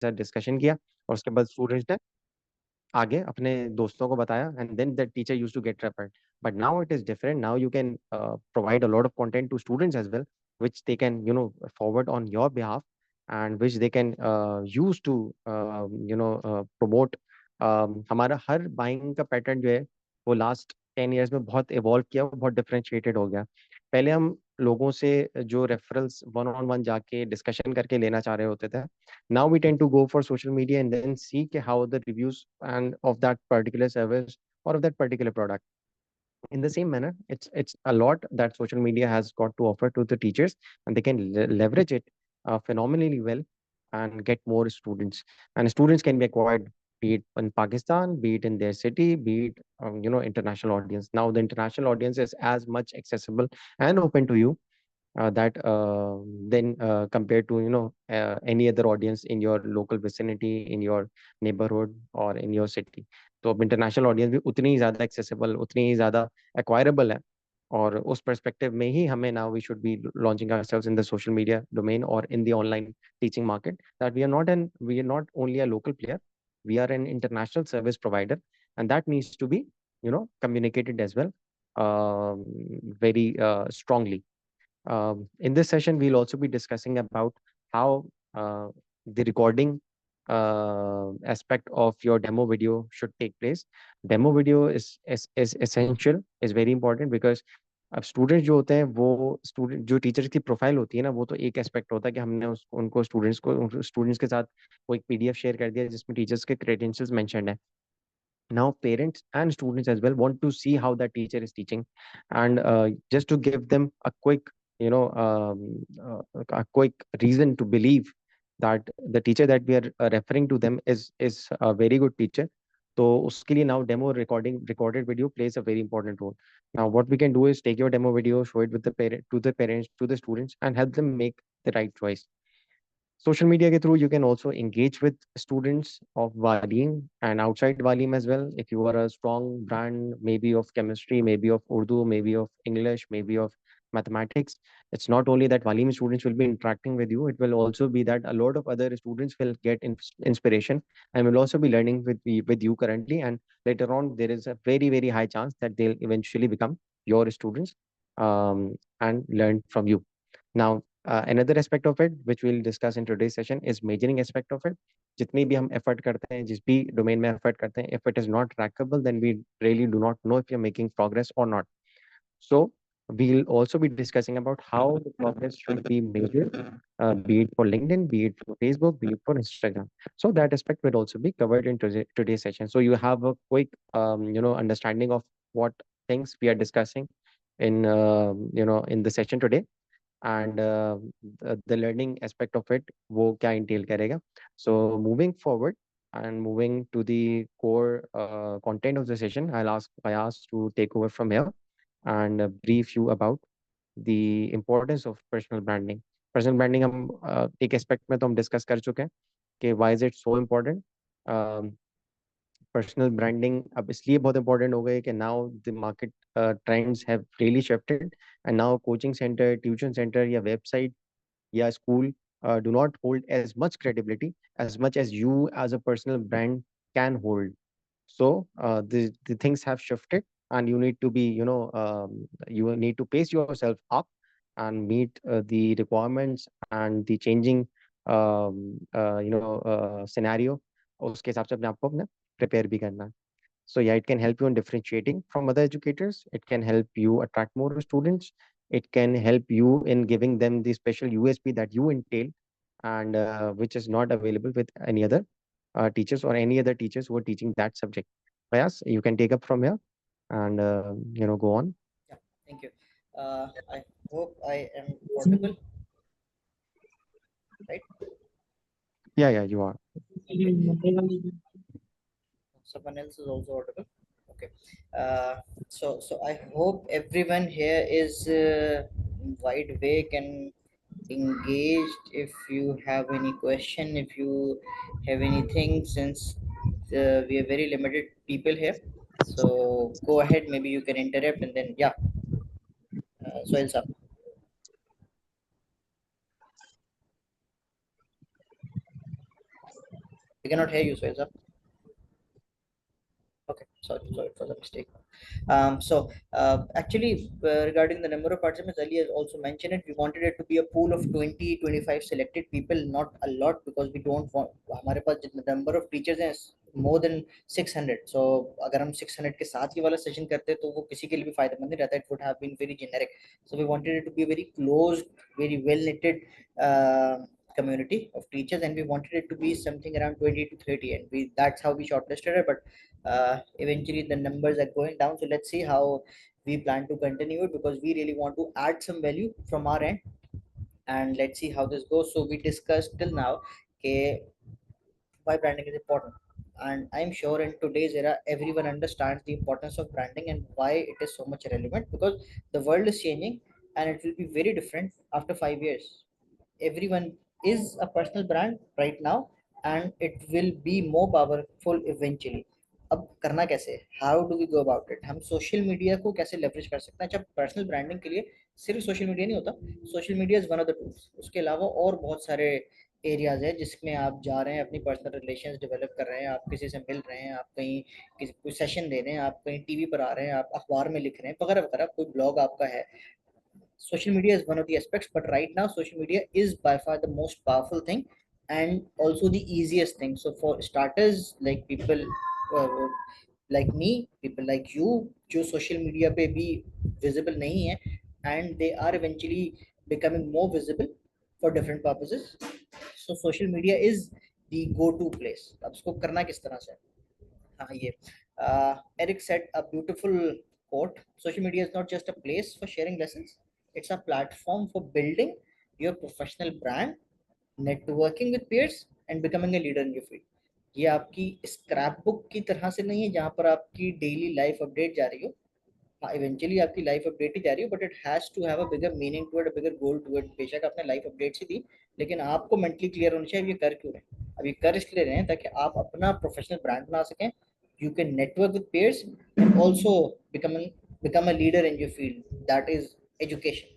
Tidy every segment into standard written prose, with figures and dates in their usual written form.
साथ डिस्कशन किया और उसके बाद स्टूडेंट्स ने आगे अपने दोस्तों को बताया and then that teacher used to get referred. But now it is different. Now you can provide a lot of content to students as well, which they can forward on your behalf, and which they can use to promote. हमारा हर buying का pattern जो है वो last 10 years में बहुत evolve किया, वो बहुत डिफरेंशिएटेड हो गया. पहले हम लोगों से जो रेफरल्स वन ऑन वन जाके डिस्कशन करके लेना चाह रहे होते थे. Now we tend to go for social media and then see how the reviews and of that particular service or of that particular product. In the same manner, it's a lot that social media has got to offer to the teachers, and they can leverage it phenomenally well and get more students. And students can be acquired, be it in Pakistan, be it in their city, be it international audience. Now the international audience is as much accessible and open to you that then compared to any other audience in your local vicinity, in your neighborhood or in your city. तो अब international audience भी उतनी ही ज़्यादा accessible, उतनी ही ज़्यादा एक्वायरेबल है. और उस पर्सपेक्टिव में ही हमें now we should be launching ourselves in the social media domain और in the online teaching market, that we are not only a local player, we are an international service provider, and that needs to be communicated as well, very strongly. In this session, we'll also be discussing about how the recording aspect of your demo video should take place. Demo video is essential, is very important, because अब students जो होते हैं वो student जो teachers की profile होती है ना, वो तो एक एस्पेक्ट होता है कि हमने उनको स्टूडेंट्स के साथ वो एक पीडीएफ शेयर कर दिया जिसमें टीचर्स के क्रेडेंशियल्स मेंशन्ड है. Now parents and students as well want to see how the teacher is teaching, and just to give them a quick a quick reason to believe that the teacher that we are referring to them is a very good teacher. So uske liye now demo recorded video plays a very important role. Now what we can do is take your demo video, show it with the parents, to the students, and help them make the right choice. Social media ke through, you can also engage with students of Walim and outside Walim as well. If you are a strong brand, maybe of chemistry, maybe of Urdu, maybe of English, maybe of mathematics, it's not only that Walim students will be interacting with you, it will also be that a lot of other students will get inspiration and will also be learning with you currently. And later on, there is a very, very high chance that they'll eventually become your students and learn from you. Now, another aspect of it, which we'll discuss in today's session, is measuring aspect of it. जितनी भी हम effort करते हैं, जिस भी domain में effort करते हैं, if it is not trackable, then we really do not know if you're making progress or not. So we'll also be discussing about how the progress should be measured, be it for LinkedIn, be it for Facebook, be it for Instagram. So that aspect will also be covered in today's session. So you have a quick, understanding of what things we are discussing in the session today, and the learning aspect of it वो क्या entail करेगा. So moving forward and moving to the core content of the session, I'll ask Fayaz to take over from here and brief you about the importance of personal branding. Personal branding हम एक aspect में तो हम discuss कर चुके हैं कि why is it so important. Personal branding अब इसलिए बहुत इंपॉर्टेंट हो गई कि now the market trends have really shifted, and now coaching centre, tuition centre या वेबसाइट या school do not hold as much credibility as much as you as a personal brand can hold. So the things have shifted, and you need to be you need to pace yourself up and meet the requirements and the changing scenario. उसके हिसाब से अपने आप को अपने prepare भी करना. So yeah, it can help you in differentiating from other educators. It can help you attract more students. It can help you in giving them the special USP that you entail, and which is not available with any other teachers or any other teachers who are teaching that subject. Yes, you can take up from here and go on. Yeah, thank you. I hope I am audible, right? Yeah, you are. Someone else is also audible. Okay. So I hope everyone here is wide awake and engaged. If you have any question, if you have anything, since we are very limited people here, so go ahead. Maybe you can interrupt, and then yeah. So it's up. We cannot hear you, Sohail sir. Okay, sorry for the mistake. Actually, regarding the number of participants, Ali has also mentioned it. We wanted it to be a pool of 20-25 selected people, not a lot, because we don't want, हमारे पास जितना number of teachers हैं more than 600. So अगर हम 600 के साथ ये वाला session करते तो वो किसी के लिए भी फायदेमंद नहीं रहता. It would have been very generic. So we wanted it to be a very closed, very well knitted community of teachers, and we wanted it to be something around 20 to 30, and that's how we shortlisted it. But eventually the numbers are going down, so let's see how we plan to continue it, because we really want to add some value from our end, and let's see how this goes. So we discussed till now, okay, why branding is important, and I'm sure in today's era everyone understands the importance of branding and why it is so much relevant, because the world is changing and it will be very different after 5 years. Everyone is a personal brand right now, and it will be more powerful eventually. अब करना कैसे, how do we go about it, हम social media को कैसे leverage कर सकते हैं. अच्छा, पर्सनल ब्रांडिंग के लिए सिर्फ सोशल मीडिया नहीं होता. Social media is one of the tools. उसके अलावा और बहुत सारे एरियाज है जिसमें आप जा रहे हैं, अपनी पर्सनल रिलेशंस डेवलप कर रहे हैं, आप किसी से मिल रहे हैं, आप कहीं किसी कोई सेशन दे रहे हैं, आप कहीं टीवी पर आ रहे हैं, आप अखबार में लिख रहे हैं, वगैरह वगैरह, कोई ब्लॉग आपका है. Social media is one of the aspects, but right now social media is by far the most powerful thing and also the easiest thing. So for starters, like people uh, like me, people like you, जो social media पे भी visible नहीं है, and they are eventually becoming more visible for different purposes. So social media is the go-to place. अब इसको करना किस तरह से. हाँ, ये Eric said a beautiful quote. Social media is not just a place for sharing lessons, it's a platform for building your professional brand, networking with peers, and becoming a leader in your field. ये आपकी scrap book की तरह से नहीं है जहां पर आपकी डेली लाइफ अपडेट जा रही हो. हाँ, इवेंचुअली आपकी लाइफ अपडेट ही जा रही हो, but it has to have a bigger meaning to it, a bigger goal to it. बेशक आपने लाइफ अपडेट्स ही दी, लेकिन आपको मेंटली क्लियर होना चाहिए ये कर क्यों रहे हैं. अब ये कर इसलिए रहे हैं ताकि आप अपना प्रोफेशनल ब्रांड बना सकें. You can network with peers and also become a leader in your field, that is education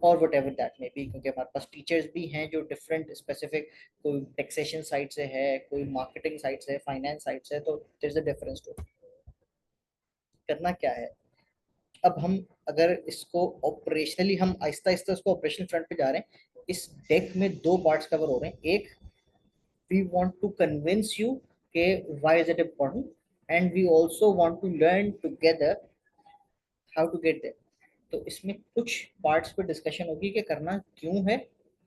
or whatever that may be. क्योंकि हमारे पास टीचर्स भी हैं जो डिफरेंट स्पेसिफिक, कोई टैक्सेशन साइड से है, कोई मार्केटिंग साइड से है, फाइनेंस साइड से है, तो there is a difference too. करना क्या है, अब हम अगर इसको ऑपरेशनली, हम आहिस्ता आहिस्ता इसको ऑपरेशनल फ्रंट पे जा रहे हैं. इस डेक में दो पार्ट्स कवर हो रहे हैं. एक, we want to convince you कि why is it important, and we also want to learn together how to get there. तो इसमें कुछ पार्ट्स पे डिस्कशन होगी कि करना क्यों है,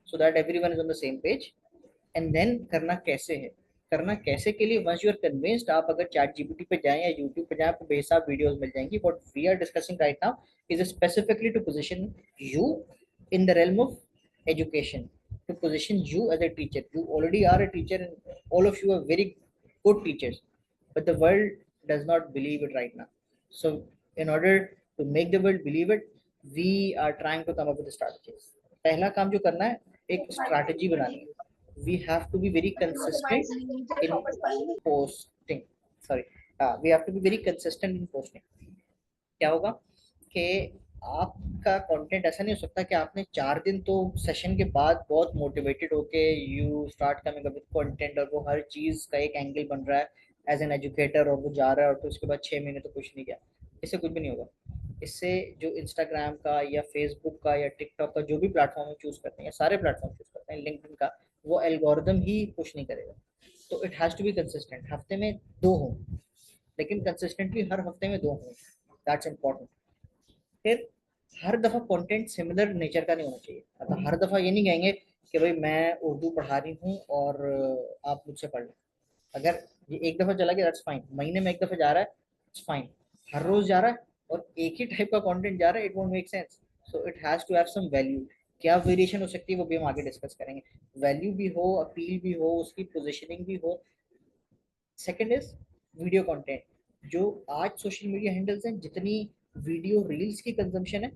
so that everyone is on the same page, and then करना कैसे है. करना कैसे के लिए once you are convinced, आप अगर चैट जीपीटी पे जाएं या यूट्यूब पे जाएं, आपको बेहिसाब वीडियोस मिल जाएंगी. what we are discussing right now is specifically to position you in the realm of education, to position you as a teacher. You already are a teacher, and all of you are very good teachers, but the world does not believe it right now. So in order to make the world believe it, we are trying to come up with strategies. पहला काम जो करना है, एक strategy बनानी है. We have to be very consistent in posting. Sorry, we have to be very consistent in posting. क्या होगा कि आपका कंटेंट ऐसा नहीं हो सकता कि आपने 4 दिन तो सेशन के बाद बहुत मोटिवेटेड होके you start coming up with content, और वो हर चीज का एक एंगल बन रहा है एज एन एजुकेटर, और वो जा रहा है, और तो उसके बाद 6 महीने तो कुछ नहीं किया. इससे कुछ भी नहीं होगा. इससे जो इंस्टाग्राम का या फेसबुक का या टिकटॉक का जो भी प्लेटफॉर्म हम चूज करते हैं, सारे प्लेटफॉर्म चूज करते हैं, लिंक्डइन का, वो एल्गोरिदम ही पुश नहीं करेगा. तो it has to be consistent. हफ्ते में 2 हो, लेकिन कंसिस्टेंटली हर हफ्ते में 2 हो. That's important. फिर हर दफा कंटेंट सिमिलर नेचर का नहीं होना चाहिए. मतलब हर दफा ये नहीं कहेंगे कि भाई मैं उर्दू पढ़ा रही हूँ और आप मुझसे पढ़ लें. अगर ये एक दफा चला गया, दैट्स फाइन. महीने में एक दफा जा रहा है, इट्स फाइन. हर रोज जा रहा है और एक ही टाइप का कंटेंट जा रहा है, it won't make sense. So it has to have some value. क्या वेरिएशन हो सकती है वो भी हम आगे डिस्कस करेंगे. वैल्यू भी हो, अपील भी हो, उसकी पोजिशनिंग भी हो. Second is video content. जो आज सोशल मीडिया हैंडल्स हैं, जितनी वीडियो रील्स की कंजम्पशन है,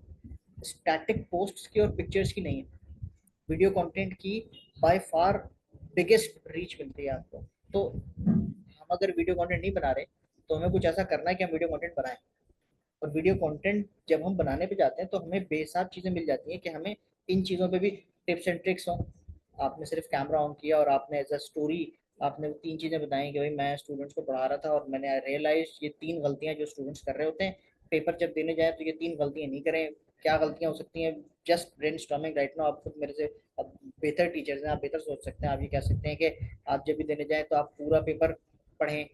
स्टैटिक पोस्ट्स की और पिक्चर्स की नहीं है. वीडियो कंटेंट की बाय फार बिगेस्ट रीच मिलती है आपको. तो हम अगर वीडियो कंटेंट नहीं बना रहे, तो हमें कुछ ऐसा करना है कि हम वीडियो कंटेंट बनाएं. और वीडियो कंटेंट जब हम बनाने पे जाते हैं तो हमें बेसाब चीज़ें मिल जाती हैं कि हमें इन चीज़ों पे भी टिप्स एंड ट्रिक्स हों. आपने सिर्फ कैमरा ऑन किया और आपने एज अ स्टोरी आपने वो 3 चीजें बताई कि भाई मैं स्टूडेंट्स को पढ़ा रहा था और मैंने रियलाइज ये 3 गलतियां जो स्टूडेंट्स कर रहे होते हैं, पेपर जब देने जाए तो ये 3 गलतियां नहीं करें। क्या गलतियां हो सकती हैं? Just brainstorming right now. आप खुद मेरे से अब बेहतर टीचर्स हैं, आप बेहतर सोच सकते हैं। आप ये कह सकते हैं कि आप जब भी देने जाएं तो आप पूरा पेपर पढ़ें,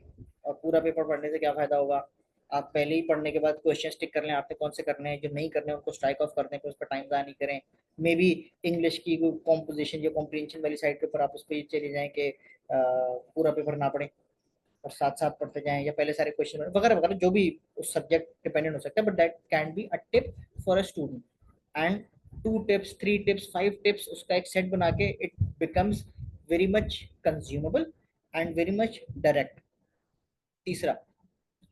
और पूरा पेपर पढ़ने से क्या फायदा होगा? आप पहले ही पढ़ने के बाद क्वेश्चन टिक कर लें, आपने कौन से करने हैं, जो नहीं करने हैं उनको स्ट्राइक ऑफ कर दें, उस पर टाइम ज़ाया नहीं करें। मे बी इंग्लिश की कॉम्पोजिशन या कॉम्प्रीहेंशन वाली साइड के ऊपर आप उस पर चले जाएं कि पूरा पेपर ना पढ़ें और साथ साथ पढ़ते जाएं, या पहले सारे क्वेश्चन वगैरह वगैरह, जो भी उस सब्जेक्ट डिपेंडेंट हो सकता है, but that can be a tip for a student. And 2 tips, 3 tips, 5 tips, उसका एक सेट बना के it becomes very much consumable and very much direct. तीसरा,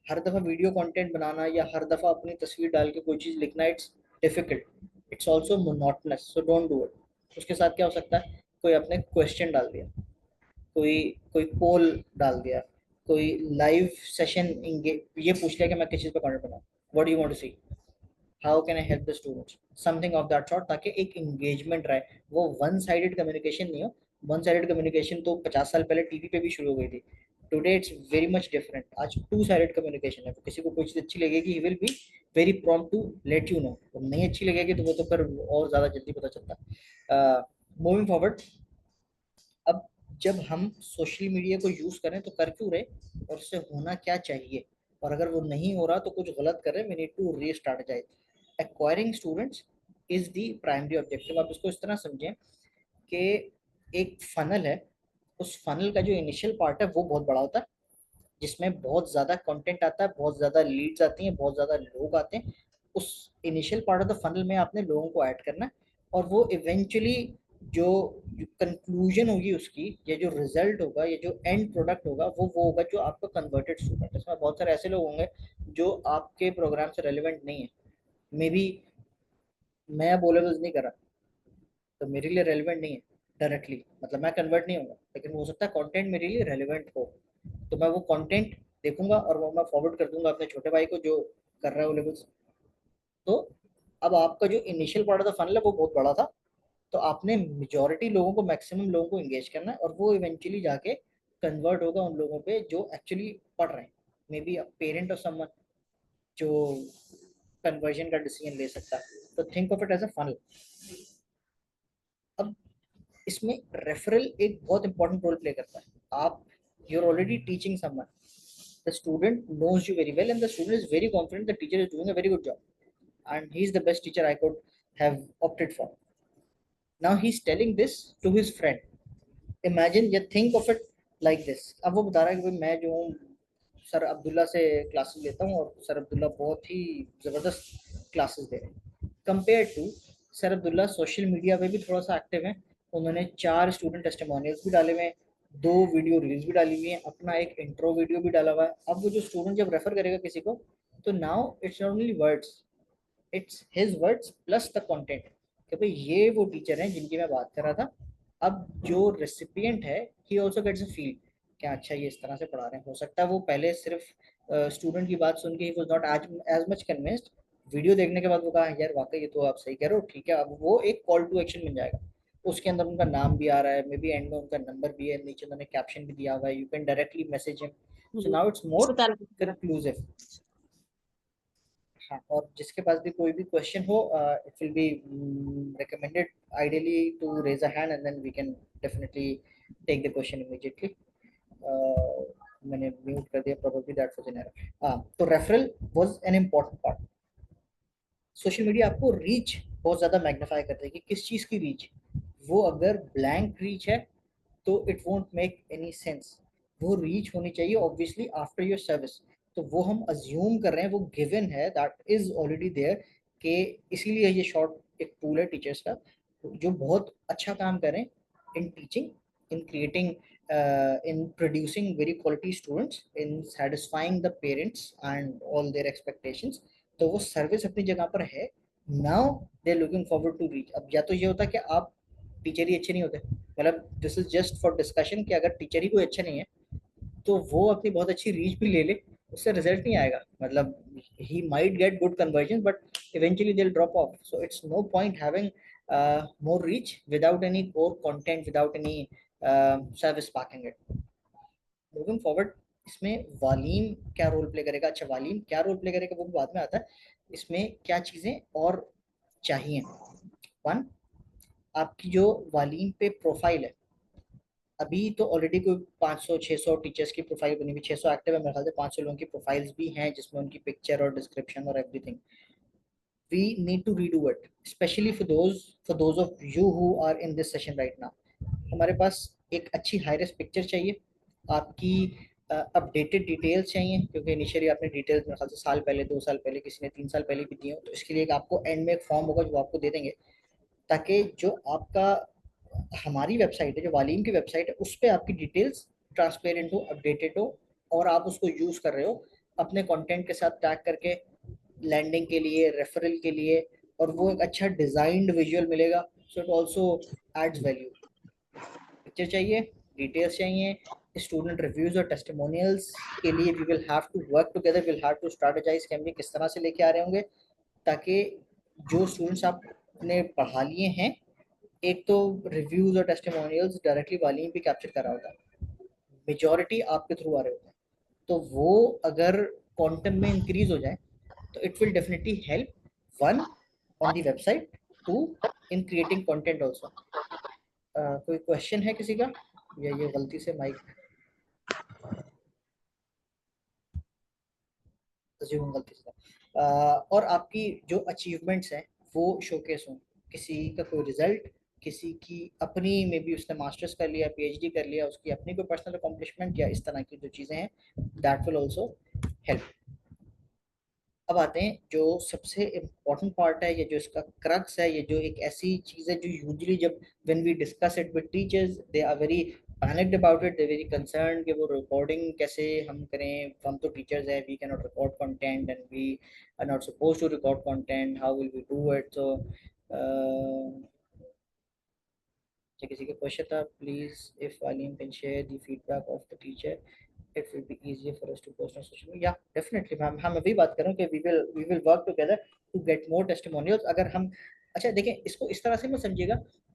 हर दफा वीडियो कंटेंट बनाना या हर दफा अपनी तस्वीर डाल के कोई चीज लिखना, it's difficult, it's also monotonous, so don't do it. उसके साथ क्या हो सकता है? कोई अपने क्वेश्चन डाल दिया, कोई कोई पोल डाल दिया, कोई लाइव सेशन ये पूछ लिया कि मैं किस चीज पे कंटेंट बनाऊं, what do you want to see, how can I help the students, something of that sort, ताकि एक एंगेजमेंट रहे। वो वन साइडेड कम्युनिकेशन नहीं हो। वन साइडेड कम्युनिकेशन तो 50 साल पहले टीवी पे भी शुरू हो गई थी। Today it's very much different. आज 2 साइडेड कम्युनिकेशन है। तो किसी को कोई चीज अच्छी लगेगी, he will be very prompt to let you know. और नहीं अच्छी लगेगी तो वो तो फिर और ज्यादा जल्दी पता चलता है। मूविंग फॉरवर्ड, अब जब हम सोशल मीडिया को यूज करें तो कर क्यों रहे, और उससे होना क्या चाहिए, और अगर वो नहीं हो रहा तो कुछ गलत कर रहे, we need to restrategize. Acquiring students is the primary objective. आप इसको इस तरह समझें कि एक फनल है, उस फनल का जो इनिशियल पार्ट है वो बहुत बड़ा होता है, जिसमें बहुत ज्यादा कंटेंट आता है, बहुत ज्यादा लीड्स आती हैं, बहुत ज्यादा लोग आते हैं। उस initial part of the funnel में आपने लोगों को ऐड करना है, और वो इवेंचुअली जो कंक्लूजन होगी उसकी, या जो रिजल्ट होगा, या जो एंड प्रोडक्ट होगा, वो होगा जो आपका कन्वर्टेड स्टूडेंट। इसमें बहुत सारे ऐसे लोग होंगे जो आपके प्रोग्राम से रेलिवेंट नहीं है। मे बी मैं बोलेबल्स नहीं कर रहा तो मेरे लिए रेलिवेंट नहीं है डायरेक्टली, मतलब मैं कन्वर्ट नहीं होगा, लेकिन हो सकता है कंटेंट मेरे लिए रेलिवेंट हो। तो मैं वो कंटेंट देखूंगा और वो मैं फॉरवर्ड कर दूंगा अपने छोटे भाई को जो कर रहा है वो लेवल्स। तो अब आपका जो initial part of the funnel है वो बहुत बड़ा था, तो आपने मेजोरिटी लोगों को, मैक्सिमम लोगों को एंगेज करना है, और वो इवेंचुअली जाके कन्वर्ट होगा उन लोगों पे जो एक्चुअली पढ़ रहे हैं। Maybe parent of someone जो कन्वर्जन का डिसीजन ले सकता है। तो think of it as a funnel. अब इसमें रेफरल एक बहुत इंपॉर्टेंट रोल प्ले करता है। आप you're already teaching someone, the student knows you very well and the student is very confident the teacher is doing a very good job and he's the best teacher I could have opted for. Now he's telling this to his friend. Imagine, you think of it like this. अब वो बता रहा है कि भाई मैं जो हूँ सर अब्दुल्ला से क्लासेस लेता हूँ, और सर अब्दुल्ला बहुत ही ज़बरदस्त क्लासेस दे रहे हैं, compare to sir Abdullah social media पे भी थोड़ा सा एक्टिव है। उन्होंने 4 स्टूडेंट टेस्टिमोनियल्स भी डाले हुए हैं, 2 वीडियो रील्स भी डाली हुई हैं, अपना एक इंट्रो वीडियो भी डाला हुआ है। अब वो जो स्टूडेंट जब रेफर करेगा किसी को, तो now it's not only words, it's his words plus the content, कि भाई ये वो टीचर हैं जिनकी मैं बात कर रहा था। अब जो रेसिपिएंट है, he also gets a feel, क्या अच्छा ये इस तरह से पढ़ा रहे हैं। हो सकता है वो पहले सिर्फ स्टूडेंट की बात सुन के he was not as much convinced, video देखने के बाद वो कहा यार वाकई ये तो आप सही कह रहे हो, ठीक है। अब वो एक कॉल टू एक्शन बन जाएगा, उसके अंदर उनका नाम भी आ रहा है, मे बी एंड में उनका नंबर भी है, नीचे उन्होंने कैप्शन भी दिया हुआ है, you can directly message him. So now it's more conclusive. हाँ, और जिसके पास भी कोई भी क्वेश्चन हो, it will B recommended ideally to raise a hand and then we can definitely take the question immediately. मैंने म्यूट कर दिया, probably that was an error। हाँ, तो referral was an important part। Social media आपको reach बहुत ज़्यादा magnify कर देगी। किस चीज़ की रीच? वो अगर ब्लैंक रीच है तो it won't make any sense. वो रीच होनी चाहिए ऑब्वियसली आफ्टर योर सर्विस। तो वो हम अज्यूम कर रहे हैं, वो गिवन है, दैट इज ऑलरेडी देयर, कि इसीलिए ये शॉर्ट एक पूल है टीचर्स का जो बहुत अच्छा काम करें in teaching, in creating, in producing very quality students, in satisfying the parents and all their expectations। तो वो सर्विस अपनी जगह पर है। Now they looking forward to reach. अब या तो ये होता है कि आप टीचर ही अच्छे नहीं होते, मतलब this is just for discussion कि अगर टीचर ही कोई अच्छा नहीं है तो वो अपनी बहुत अच्छी रीच भी ले ले, उससे रिजल्ट नहीं आएगा। मतलब he might get good conversion but eventually they will drop off. So it's no point having more reach without any core content, without any service backing it। Going forward इसमें वालीम क्या role play करेगा, अच्छा वालीम क्या role play करेगा वो भी बाद में आता है, इसमें क्या चीजें और चाहिए। वन, आपकी जो वालीम पे प्रोफाइल है, अभी तो ऑलरेडी कोई 500-600 टीचर्स की प्रोफाइल बनी हुई, 600 एक्टिव है मेरे ख्याल से, 500 लोगों की प्रोफाइल्स भी हैं जिसमें उनकी पिक्चर और डिस्क्रिप्शन और everything. we need to redo it, especially for those of you who are in this session right now. हमारे पास एक अच्छी हाई रेस पिक्चर चाहिए, आपकी अपडेटेड डिटेल्स चाहिए, क्योंकि इनिशियली आपने डिटेल्स मेरे ख्याल से साल पहले, 2 साल पहले, किसी ने 3 साल पहले भी दिए हो, तो इसके लिए एक आपको एंड में एक फॉर्म होगा जो आपको दे देंगे, ताकि जो आपका हमारी वेबसाइट है, जो वालीम की वेबसाइट है, उस पर आपकी डिटेल्स ट्रांसपेरेंट हो, अपडेटेड हो, और आप उसको यूज कर रहे हो अपने कंटेंट के साथ टैग करके, लैंडिंग के लिए, रेफरल के लिए, और वो एक अच्छा डिजाइंड विजुअल मिलेगा, so it also adds value. Picture चाहिए, डिटेल्स चाहिए, स्टूडेंट रिव्यूज और टेस्टिमोनियल्स के लिए we will have to work together, will have to strategise कि हम ये किस तरह से लेके आ रहे होंगे, ताकि जो स्टूडेंट्स आपने पढ़ा लिए हैं, एक तो रिव्यूज और टेस्टिमोनियल्स डायरेक्टली वाली भी कैप्चर करा होता है, मेजॉरिटी आपके थ्रू आ रहे होते हैं, तो वो अगर क्वांटम में इंक्रीज हो जाए तो it will definitely help, one on the website, two in creating content also. कोई क्वेश्चन है किसी का, या ये गलती से माइक गलती से और आपकी जो अचीवमेंट्स हैं वो शोकेस हों, किसी का कोई रिजल्ट, किसी की अपनी मे बी उसने मास्टर्स कर लिया, पीएचडी कर लिया, उसकी अपनी कोई पर्सनल अकॉम्प्लिशमेंट, या इस तरह की जो चीज़ें हैं, दैट विल आल्सो हेल्प। अब आते हैं जो सबसे इम्पोर्टेंट पार्ट है, ये जो इसका क्रक्स है, ये जो एक ऐसी चीज़ है जो यूजुअली जब when we discuss it with teachers they are very panicked about it, they very concern कि वो रिकॉर्डिंग कैसे हम करें, हम तो टीचर्स हैं, we can not record content and we are not suppose to record content, how will we do it. तो किसी का क्वेश्चन था, please if Alim can share the feedback of the teacher, it will be easier for us to post on social media. Yeah, definitely हम अभी बात कर रहे हैं कि we will work together to get more testimonials। अगर हम, अच्छा देखें इसको इस तरह से मत समझिएगा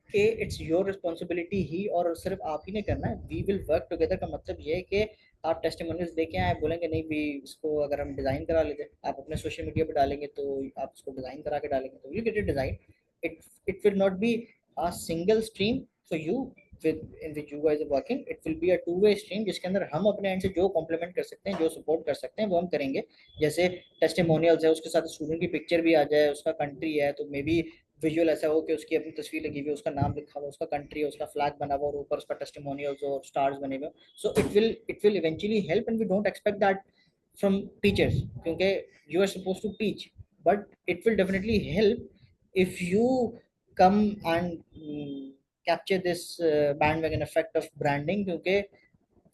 कि इट्स योर रिस्पॉन्सिबिलिटी ही और सिर्फ आप ही ने करना है, वी विल वर्क टुगेदर का मतलब ये है कि आप टेस्टिमोनियल्स देके आए, बोलेंगे नहीं भी इसको अगर हम डिज़ाइन करा लेते, आप अपने सोशल मीडिया पर डालेंगे तो आप इसको डिज़ाइन करा के डालेंगे तो will get it design, it it will not be a single stream for you with in which you guys are working, it will be a two-way stream जिसके अंदर हम अपने एंड से जो कॉम्प्लीमेंट कर सकते हैं, जो सपोर्ट कर सकते हैं वो हम करेंगे। जैसे टेस्टिमोनियल्स है, उसके साथ स्टूडेंट की पिक्चर भी आ जाए, उसका कंट्री है तो मे बी विजुअल ऐसा हो कि उसकी अपनी तस्वीर लगी हुई है, उसका नाम लिखा हुआ, उसका कंट्री है, उसका फ्लैग बना हुआ और ऊपर उसका टेस्टिमोनियल्स और स्टार्स बने हुए, so it will eventually help and we don't expect that from teachers, क्योंकि you are suppose to teach, but it will definitely help if you come and capture this bandwagon effect of branding, क्योंकि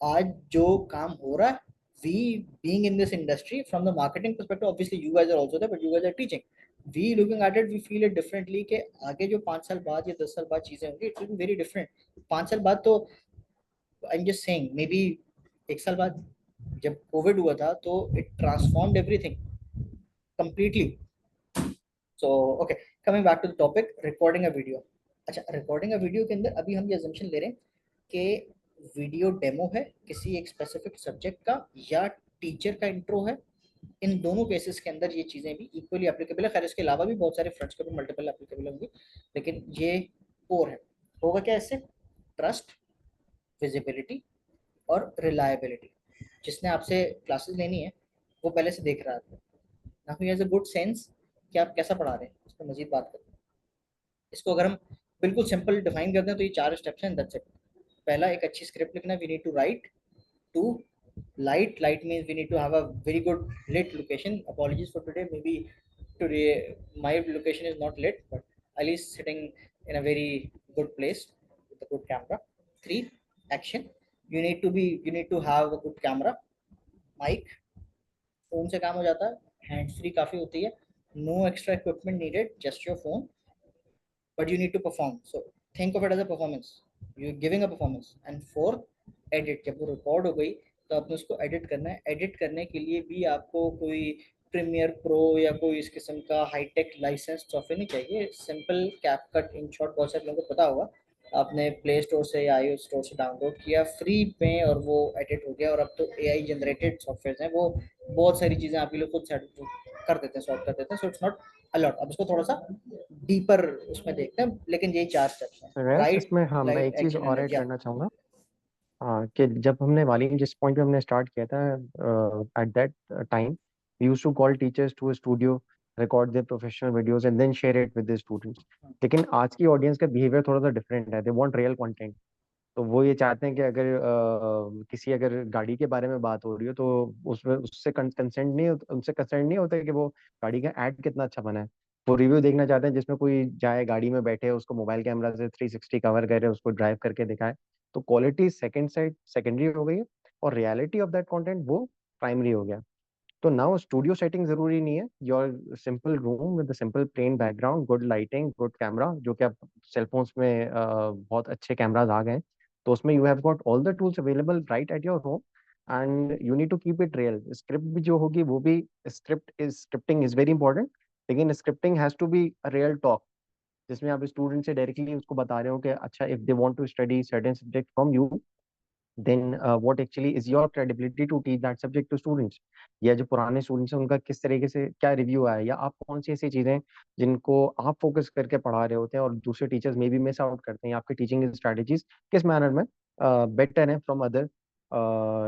आज जो काम हो रहा है, we being in this industry from the marketing perspective, obviously you guys are also there but you guys are teaching, we looking at it, we feel it differently कि आगे जो 5 साल बाद या 10 साल बाद चीजें होंगी, it will be very different. 5 साल बाद तो I am just saying maybe 1 साल बाद जब कोविड हुआ था तो it transformed everything completely. So okay, coming back to the topic, recording a video. अच्छा, रिकॉर्डिंग अ वीडियो के अंदर अभी हम ये अजम्पशन ले रहे हैं कि वीडियो डेमो है किसी एक स्पेसिफिक सब्जेक्ट का या टीचर का इंट्रो है, इन दोनों केसेस के अंदर ये चीज़ें भी इक्वली एप्लीकेबल है। खैर इसके अलावा भी बहुत सारे फ्रंट्स के ऊपर मल्टीपल एप्लीकेबल होंगी, लेकिन ये कोर है। होगा क्या इससे, ट्रस्ट, विजिबिलिटी और रिलायबिलिटी। जिसने आपसे क्लासेस लेनी है वो पहले से देख रहा है, ना he has a good sense कि आप कैसा पढ़ा रहे हैं। इस पर मजीद बात करते हैं। इसको अगर हम बिल्कुल सिंपल डिफाइन करते हैं तो ये 4 स्टेप्स हैं, दैट्स इट। पहला, एक अच्छी स्क्रिप्ट लिखना, we need to write. Two, light means we need to have a very good lit location. Apologies for today, maybe today my location is not lit, but at least sitting in a very good place with a good camera. 3, action. You need to have a good camera, mic, phone से काम हो जाता है, hands free काफी होती है, no extra equipment needed, just your phone, but you need to perform, so think of it as a performance, you're giving a performance. And 4, edit। जब वो रिकॉर्ड हो गई तो आपने उसको एडिट करना है। एडिट करने के लिए भी आपको कोई प्रीमियर प्रो या कोई इस किस्म का हाईटेक लाइसेंस सॉफ्टवेयर नहीं चाहिए, सिंपल कैपकट, इन शॉर्ट बहुत सारे लोगों को पता होगा, आपने प्ले स्टोर से या iOS स्टोर से डाउनलोड किया फ्री में और वो एडिट हो गया। और अब तो एआई जनरेटेड सॉफ्टवेयर हैं, वो बहुत सारी चीजें आपके लिए खुद सेट कर देते हैं, सॉल्व कर देते हैं। So it's not a lot. अब इसको थोड़ा सा डीपर उसमें देखते हैं, लेकिन यही 4 स्टेप्स हैं: तो गैस राइट, इसमें हाँ मैं लाइट, एक चीज़ एक्शन और एंड ऐड या। करना चाहूँगा। हाँ कि जब हमने वालीम जिस पॉइंट पे हमने स्टार्ट किया था, at that time we used to call teachers to a studio, record their professional videos and then share it with the students. लेकिन आज की ऑडियंस का बिहेवियर थोड़ा सा डिफरेंट है, दे वांट रियल कंटेंट। तो वो ये चाहते हैं कि अगर किसी अगर गाड़ी के बारे में बात हो रही हो तो उसमें उससे कंसेंट नहीं उनसे कंसर्न नहीं होता कि वो गाड़ी का ऐड कितना अच्छा बना है। वो रिव्यू देखना चाहते हैं जिसमें कोई जाए गाड़ी में बैठे उसको मोबाइल कैमरा से 360 कवर करे, उसको ड्राइव करके दिखाए। तो क्वालिटी सेकंड साइड सेकेंडरी हो गई है और रियलिटी ऑफ दैट कंटेंट वो प्राइमरी हो गया। तो नाउ स्टूडियो सेटिंग जरूरी नहीं है, your simple room with simple plain background, good lighting, good camera, जो कि आप सेलफोन्स में बहुत अच्छे कैमराज आ गए हैं। तो उसमें you have got all the tools available right at your home and you need to keep it real. Script भी जो होगी वो भी स्क्रिप्टिंग इज वेरी इंपॉर्टेंट, लेकिन scripting has to be a real talk, जिसमें आप स्टूडेंट से directly उसको बता रहे हो कि अच्छा if they want to study certain subject from you, then what actually is your credibility to teach that subject to students. या जो पुराने स्टूडेंट्स हैं उनका किस तरीके से क्या रिव्यू आया, या आप कौन सी ऐसी चीजें जिनको आप फोकस करके पढ़ा रहे होते हैं और दूसरे टीचर्स में भी मिस आउट करते हैं, आपकी टीचिंग स्ट्रेटजीज किस मैनर में बेटर है फ्रॉम अदर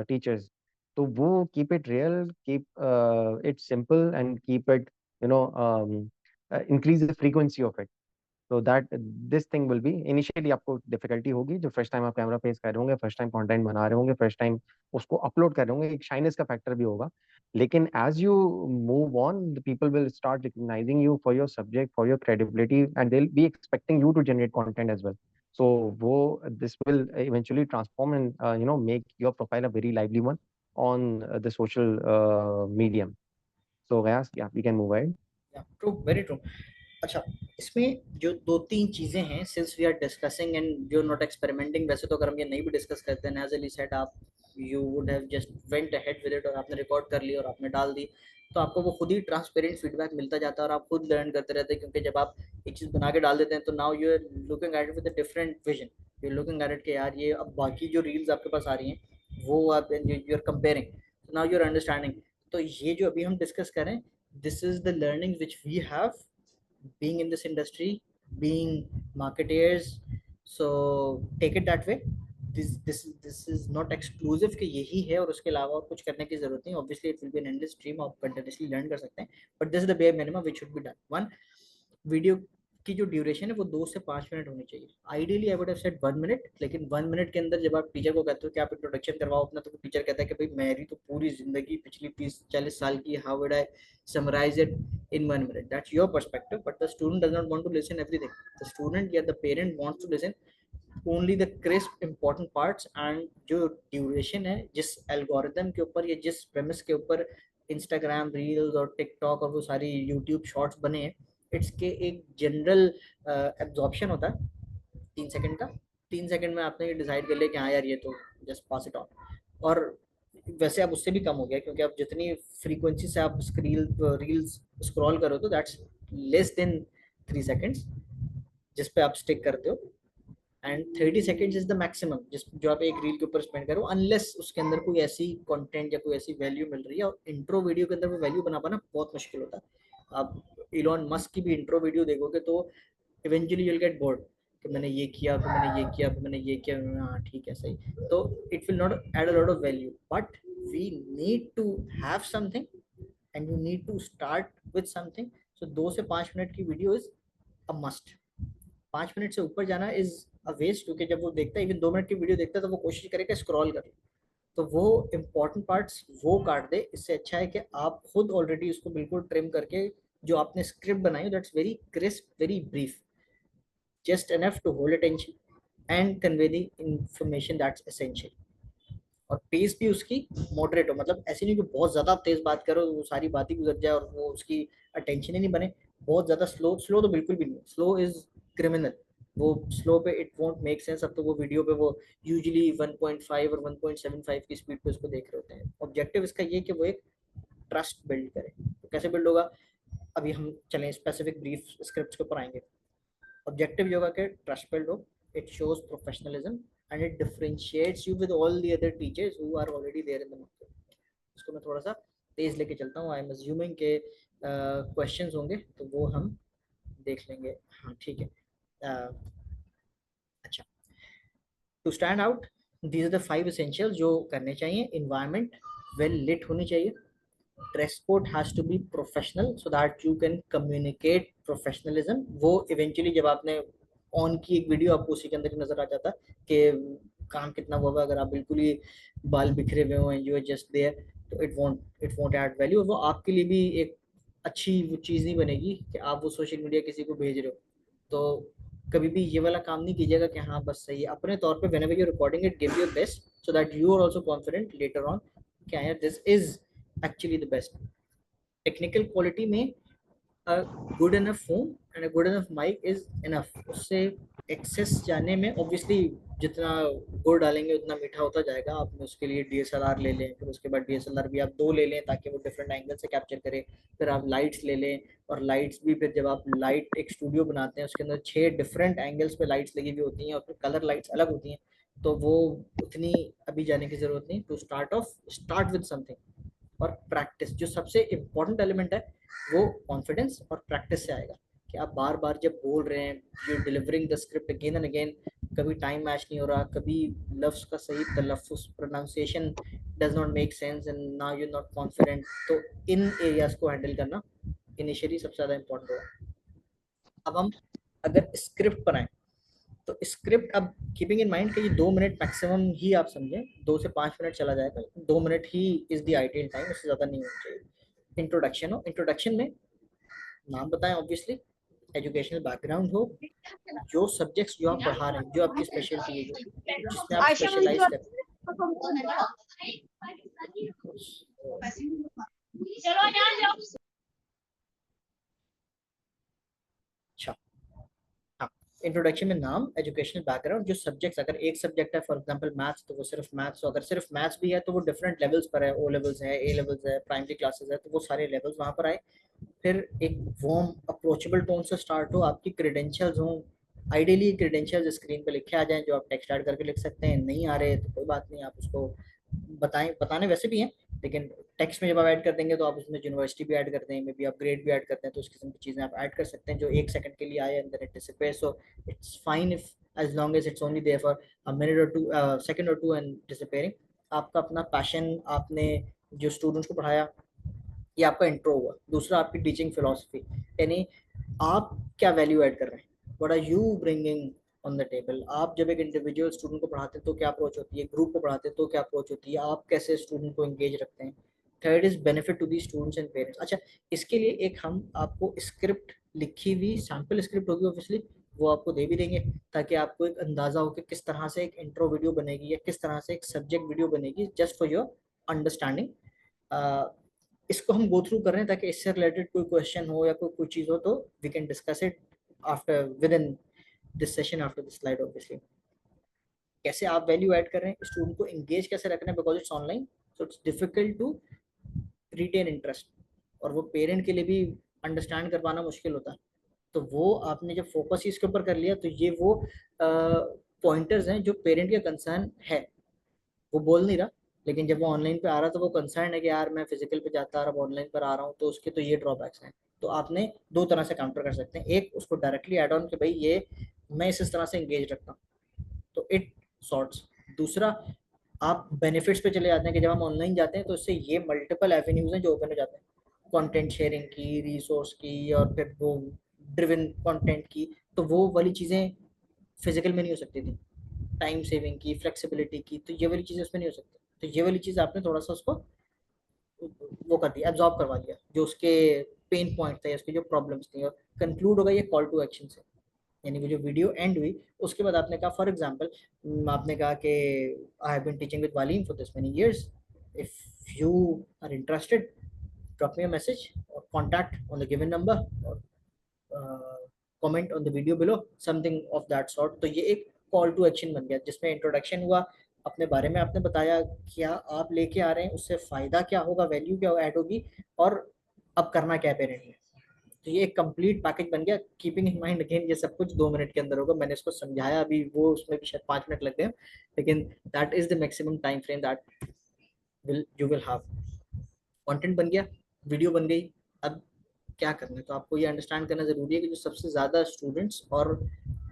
टीचर्स। तो वो keep it real, keep it simple and keep it you know increase the frequency of it. तो that this thing will be initially आपको डिफिकल्टी होगी, जो फर्स्ट टाइम आप कैमरा फेस कर रहे होंगे, फर्स्ट टाइम कंटेंट बना रहे होंगे, फर्स्ट टाइम उसको अपलोड कर रहे होंगे, एक शाइनेस का फैक्टर भी होगा। लेकिन as you move on the people will start recognising you for your subject, for your credibility and they will be expecting you to generate content as well. So वो this will eventually transform and make your profile a very lively one on the social medium. So yes, yeah, we can move ahead. True, very true. अच्छा, इसमें जो दो तीन चीजें हैं, since we are discussing and we are not experimenting, वैसे तो अगर हम ये नहीं भी डिस्कस करते हैं, एज अली सेड, आप you would have just went ahead with it और आपने रिकॉर्ड कर ली और आपने डाल दी, तो आपको वो खुद ही ट्रांसपेरेंट फीडबैक मिलता जाता है और आप खुद लर्न करते रहते हैं। क्योंकि जब आप एक चीज बना के डाल देते हैं तो now you are looking at it with a different vision. You are looking at it कि यार ये अब बाकी जो रील्स आपके पास आ रही हैं वो आप you are comparing, now you are understanding. तो ये जो अभी हम डिस्कस करें, this is the learnings which we have being in this industry, being marketeers. So take it that way. This is not exclusive कि यही है और उसके अलावा और कुछ करने की जरूरत नहीं। Obviously it will be an endless stream, आप continuously learn कर सकते हैं, but this is the bare minimum which should be done. One, video की जो ड्यूरेशन है वो 2 से 5 मिनट होनी चाहिए। Ideally I would have said 1 minute, लेकिन 1 मिनट के अंदर जब आप टीचर को कहते हो कि आप इंट्रोडक्शन करवाओ अपना, तो टीचर कहता है कि भाई मेरी तो पूरी जिंदगी पिछली 30-40 साल की, how would I summarise it in 1 minute? That's your perspective, but the student does not want to listen everything. The student या the parent wants to listen only the crisp important parts. And जो duration है, जिस algorithm के ऊपर या जिस premise के ऊपर इंस्टाग्राम रील्स और टिकटॉक और वो सारी यूट्यूब शॉर्ट्स बने हैं, इट्स के एक जनरल एब्जॉर्प्शन होता है 3 सेकंड का। 3 सेकंड में आपने ये डिसाइड कर लिया कि हाँ यार ये तो जस्ट पास इट ऑन। और वैसे अब उससे भी कम हो गया, क्योंकि आप जितनी फ्रीक्वेंसी से आप स्क्रीन रील्स स्क्रॉल करो तो दैट्स लेस देन 3 सेकंड्स जिस पे आप स्टिक करते हो। And 30 seconds is the maximum जिस जो आप एक रील के ऊपर स्पेंड करो, अनलेस उसके अंदर कोई ऐसी कंटेंट या कोई ऐसी वैल्यू मिल रही है। और इंट्रो वीडियो के अंदर वो वैल्यू बना पाना बहुत मुश्किल होता है। आप इलॉन मस्क की भी इंट्रो वीडियो देखोगे तो इवेंचुअली यूल गेट बोर्ड कि मैंने ये किया, फिर मैंने ये किया, फिर मैंने ये किया, हाँ ठीक है सही। तो it will not add a lot of value, but we need to have something and you need to start with something. So 2 से 5 मिनट की video is a must. 5 minute से ऊपर जाना इज अ वेस्ट, क्योंकि जब वो देखता है, इवन 2 मिनट की वीडियो देखता है, तो वो कोशिश करेगा स्क्रॉल कर ले, तो वो इंपॉर्टेंट पार्ट्स वो काट दे। इससे अच्छा है कि आप खुद ऑलरेडी उसको बिल्कुल ट्रिम करके जो आपने स्क्रिप्ट बनाई that's very crisp, very brief, just enough to hold attention and convey the information that's essential. और पेस भी उसकी मॉडरेट हो, मतलब ऐसे नहीं कि बहुत ज्यादा तेज बात करो वो सारी बात ही गुजर जाए और वो उसकी अटेंशन ही नहीं बने। बहुत ज्यादा स्लो, स्लो तो बिल्कुल भी नहीं, स्लो इज क्रिमिनल। वो स्लो पे इट वोंट मेक सेंस। अब तो वो वीडियो पे वो यूजुअली 1.5 और 1.75 की स्पीड पे उसको देख रहे होते हैं। ऑब्जेक्टिव इसका ये कि वो एक ट्रस्ट बिल्ड करे। तो कैसे बिल्ड होगा, अभी हम चलें स्पेसिफिक ब्रीफ स्क्रिप्ट के ऊपर आएंगे। ऑब्जेक्टिव ये होगा कि ट्रस्ट बिल्ड हो, it shows professionalism, and it differentiates you with all the other teachers who are already there in the market. इसको मैं थोड़ा सा तेज लेके चलता हूँ. आई एम अज्यूमिंग के क्वेश्चंस होंगे तो वो हम देख लेंगे. हाँ ठीक है. अच्छा, to stand out these are the 5 essentials जो करने चाहिए. इन्वायरमेंट वेल लिट होनी चाहिए. Dress code has to be professional so that you can communicate professionalism. वो इवेंचुअली जब आपने ऑन की एक वीडियो आपको उसी के अंदर नजर आ जाता कि काम कितना हुआ. अगर आप बिल्कुल ही बाल बिखरे हुए हो and you are just there तो इट वोंट ऐड वैल्यू. और वो आपके लिए भी एक अच्छी वो चीज़ नहीं बनेगी कि आप वो सोशल मीडिया किसी को भेज रहे हो. तो कभी भी ये वाला काम नहीं कीजिएगा कि हाँ बस सही है. अपने तौर पे whenever you recording it give your best so that you are also confident later on कि यार this is actually the best. Technical quality में a good enough phone and a good enough mic is enough. उससे access जाने में obviously जितना गुड़ डालेंगे उतना मीठा होता जाएगा. आप उसके लिए डीएसएलआर ले लें, फिर उसके बाद डीएसएलआर भी आप 2 ले लें ताकि वो डिफरेंट एंगल से कैप्चर करे. फिर आप लाइट्स ले लें, और लाइट्स भी फिर जब आप लाइट एक स्टूडियो बनाते हैं उसके अंदर 6 डिफरेंट एंगल्स पे लाइट्स लगी हुई होती हैं और फिर कलर लाइट्स अलग होती हैं. तो वो उतनी अभी जाने की जरूरत नहीं. To start with something. और प्रैक्टिस जो सबसे इम्पोर्टेंट एलिमेंट है वो कॉन्फिडेंस और प्रैक्टिस से आएगा कि आप बार बार जब बोल रहे हैं you delivering the script again and again, कभी टाइम मैच नहीं हो रहा, कभी लफ्ज का सही तलफ्फुज pronunciation does not make sense and now you not confident. तो इन एरियाज को हैंडल करना इनिशियली सबसे ज़्यादा इम्पोर्टेंट होगा. अब हम अगर स्क्रिप्ट पर आए तो स्क्रिप्ट अब कीपिंग इन माइंड कि ये 2 मिनट मैक्सिमम ही आप समझें. 2 से 5 मिनट चला जाएगा. 2 minute he is the ideal time, उससे ज़्यादा नहीं होना चाहिए. इंट्रोडक्शन हो, इंट्रोडक्शन में नाम बताएं ऑब्वियसली, एजुकेशनल बैकग्राउंड हो, जो सब्जेक्ट्स जो आप पढ़ा रहे हैं, जो आपकी स्पेशलिटी है, जो जिसमें आप स्पेशलाइज करें. अच्छा, हाँ, इंट्रोडक्शन में नाम, एजुकेशनल बैकग्राउंड, जो सब्जेक्ट्स, अगर एक सब्जेक्ट है फॉर एग्जांपल मैथ्स तो वो सिर्फ मैथ्स. तो अगर सिर्फ मैथ्स भी है तो वो डिफरेंट लेवल्स पर है. ओ लेवल्स है, ए लेवल्स है, प्राइमरी क्लासेस है, तो वो सारे लेवल्स वहाँ पर आए. फिर एक वार्म अप्रोचेबल टोन से स्टार्ट हो. आपकी क्रेडेंशियल्स हों, आइडियली क्रेडेंशियल्स स्क्रीन पे लिखे आ जाएं जो आप टेक्स्ट ऐड करके लिख सकते हैं. नहीं आ रहे तो कोई बात नहीं, आप उसको बताने वैसे भी हैं, लेकिन टेक्स्ट में जब आप ऐड कर देंगे तो आप उसमें यूनिवर्सिटी भी ऐड कर दें, मे बी आप ग्रेड भी ऐड करते हैं, तो उस किस्म की चीज़ें आप ऐड कर सकते हैं जो 1 सेकंड के लिए आए and then it disappears. So it's fine if as long as it's only there for a minute और 2 सेकंड और 2 एंड डिसअपीयरिंग. आपका अपना पैशन, आपने जो स्टूडेंट्स को पढ़ाया, ये आपका इंट्रो हुआ. दूसरा आपकी टीचिंग फिलोसफी, यानी आप क्या वैल्यू ऐड कर रहे हैं, what are you bringing on the table. आप जब एक इंडिविजुअल स्टूडेंट को पढ़ाते हैं तो क्या अप्रोच होती है, ग्रुप को पढ़ाते हैं तो क्या अप्रोच होती है, आप कैसे स्टूडेंट को एंगेज रखते हैं. Third is benefit to the students and parents. अच्छा, इसके लिए एक हम आपको स्क्रिप्ट लिखी हुई सैम्पल स्क्रिप्ट होगी ऑब्वियसली, वो आपको दे भी देंगे ताकि आपको एक अंदाजा हो कि किस तरह से एक इंट्रो वीडियो बनेगी या किस तरह से एक सब्जेक्ट वीडियो बनेगी, जस्ट फॉर योर अंडरस्टैंडिंग. इसको हम गो थ्रू कर रहे हैं ताकि इससे रिलेटेड कोई क्वेश्चन हो या कोई चीज़ हो तो we can discuss it after within this session after this slide. Obviously कैसे आप वैल्यू ऐड कर रहे हैं, स्टूडेंट को एंगेज कैसे रखना है, because it's online so it's difficult to retain interest, और वो पेरेंट के लिए भी अंडरस्टैंड कर पाना मुश्किल होता है. तो वो आपने जब फोकस इसके ऊपर कर लिया तो ये वो पॉइंटर्स हैं जो पेरेंट का कंसर्न है, वो बोल नहीं रहा, लेकिन जब वो ऑनलाइन पे आ रहा तो वो कंसर्न है कि यार मैं फिजिकल पे जाता और अब ऑनलाइन पर आ रहा हूँ तो उसके तो ये ड्रॉबैक्स हैं. तो आपने 2 तरह से काउंटर कर सकते हैं. एक, उसको डायरेक्टली ऐड ऑन कि भाई ये मैं इस तरह से एंगेज रखता हूँ तो इट सॉर्ट्स. दूसरा, आप बेनिफिट्स पे चले जाते हैं कि जब हम ऑनलाइन जाते हैं तो इससे ये मल्टीपल एवेन्यूज हैं जो ओपन हो जाते हैं, कंटेंट शेयरिंग की, रिसोर्स की, और फिर वो ड्रिवन कंटेंट की. तो वो वाली चीज़ें फिजिकल में नहीं हो सकती थी, टाइम सेविंग की, फ्लेक्सिबिलिटी की, तो ये वाली चीज़ें उसमें नहीं हो सकती. तो ये वाली चीज़ आपने थोड़ा सा उसको वो कर दिया, एब्जॉर्ब करवा दिया जो उसके पेन पॉइंट थे, उसकी जो प्रॉब्लम्स थी. और कंक्लूड होगा ये कॉल टू एक्शन से, यानी वो जो वीडियो एंड हुई उसके बाद आपने कहा, फॉर एग्जांपल आपने कहा कि I have been teaching with वालीम for this many years, if you are interested drop me a message और contact on the given number और comment on the video below, something of that sort. तो ये एक call to action बन गया जिसमें introduction हुआ, अपने बारे में आपने बताया क्या आप लेके आ रहे हैं, उससे फ़ायदा क्या होगा, वैल्यू क्या ऐड होगी, और अब करना क्या है पेरेंट ने. तो ये एक कंप्लीट पैकेज बन गया। कीपिंग इन माइंड अगेन ये सब कुछ 2 मिनट के अंदर होगा, मैंने इसको समझाया अभी, वो उसमें भी शायद 5 मिनट लग गए, लेकिन that is the maximum time frame that will you will have. Content बन गया, वीडियो बन गई, अब क्या करना है? तो आपको ये अंडरस्टैंड करना जरूरी है कि जो सबसे ज्यादा स्टूडेंट्स और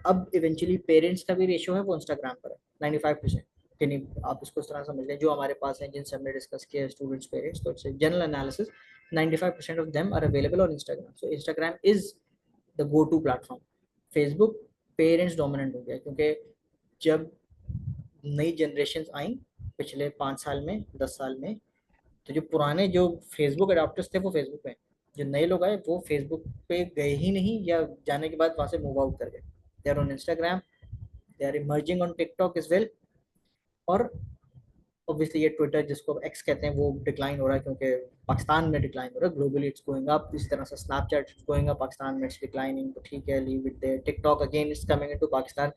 अब इवेंचुअली पेरेंट्स का भी रेशियो है वो इंस्टाग्राम पर है 95%। कि नहीं, आप इसको इस तरह समझ लें, जो हमारे पास है जिनसे हमने डिस्कस किया स्टूडेंट्स पेरेंट्स, तो it's general analysis 95% of them are available on Instagram. So Instagram is the go to platform. Facebook parents dominant हो गया, क्योंकि जब नई जनरेशन आई पिछले 5 साल में 10 साल में, तो जो पुराने जो फेसबुक अडॉप्टर्स थे वो फेसबुक पे, जो नए लोग आए वो फेसबुक पे गए ही नहीं, या जाने के बाद वहां से मूव आउट कर गए। They are on Instagram, they are emerging on TikTok as well, और ऑब्वियसली ये ट्विटर जिसको एक्स कहते हैं वो डिक्लाइन हो रहा है, क्योंकि पाकिस्तान में डिक्लाइन हो रहा है, ग्लोबली इट्स गोइंग अप। इस तरह से Snapchat it's going up, Pakistan में इट्स डिक्लाइनिंग, तो ठीक है, leave it there. TikTok again is coming into Pakistan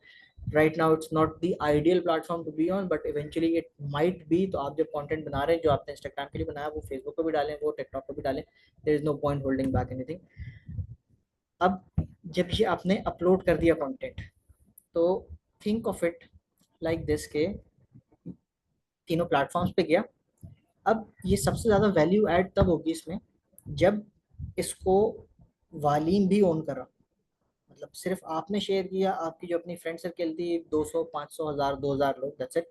right now. It's not the ideal platform to be on, but eventually it might be. तो आप जब कंटेंट बना रहे हैं, जो आपने इंस्टाग्राम के लिए बनाया, वो फेसबुक पे भी डालें, वो टिकटॉक पे भी डालें, there is no point holding back anything. अब जब ये आपने अपलोड कर दिया कंटेंट, तो think of it like this के तीनों प्लेटफॉर्म्स पे गया। अब ये सबसे ज़्यादा वैल्यू ऐड तब होगी इसमें जब इसको वालीम भी ओन कर रहा, मतलब सिर्फ आपने शेयर किया, आपकी जो अपनी फ्रेंड सर्कल थी 200 500 1000 2000 लोग, दैट्स इट।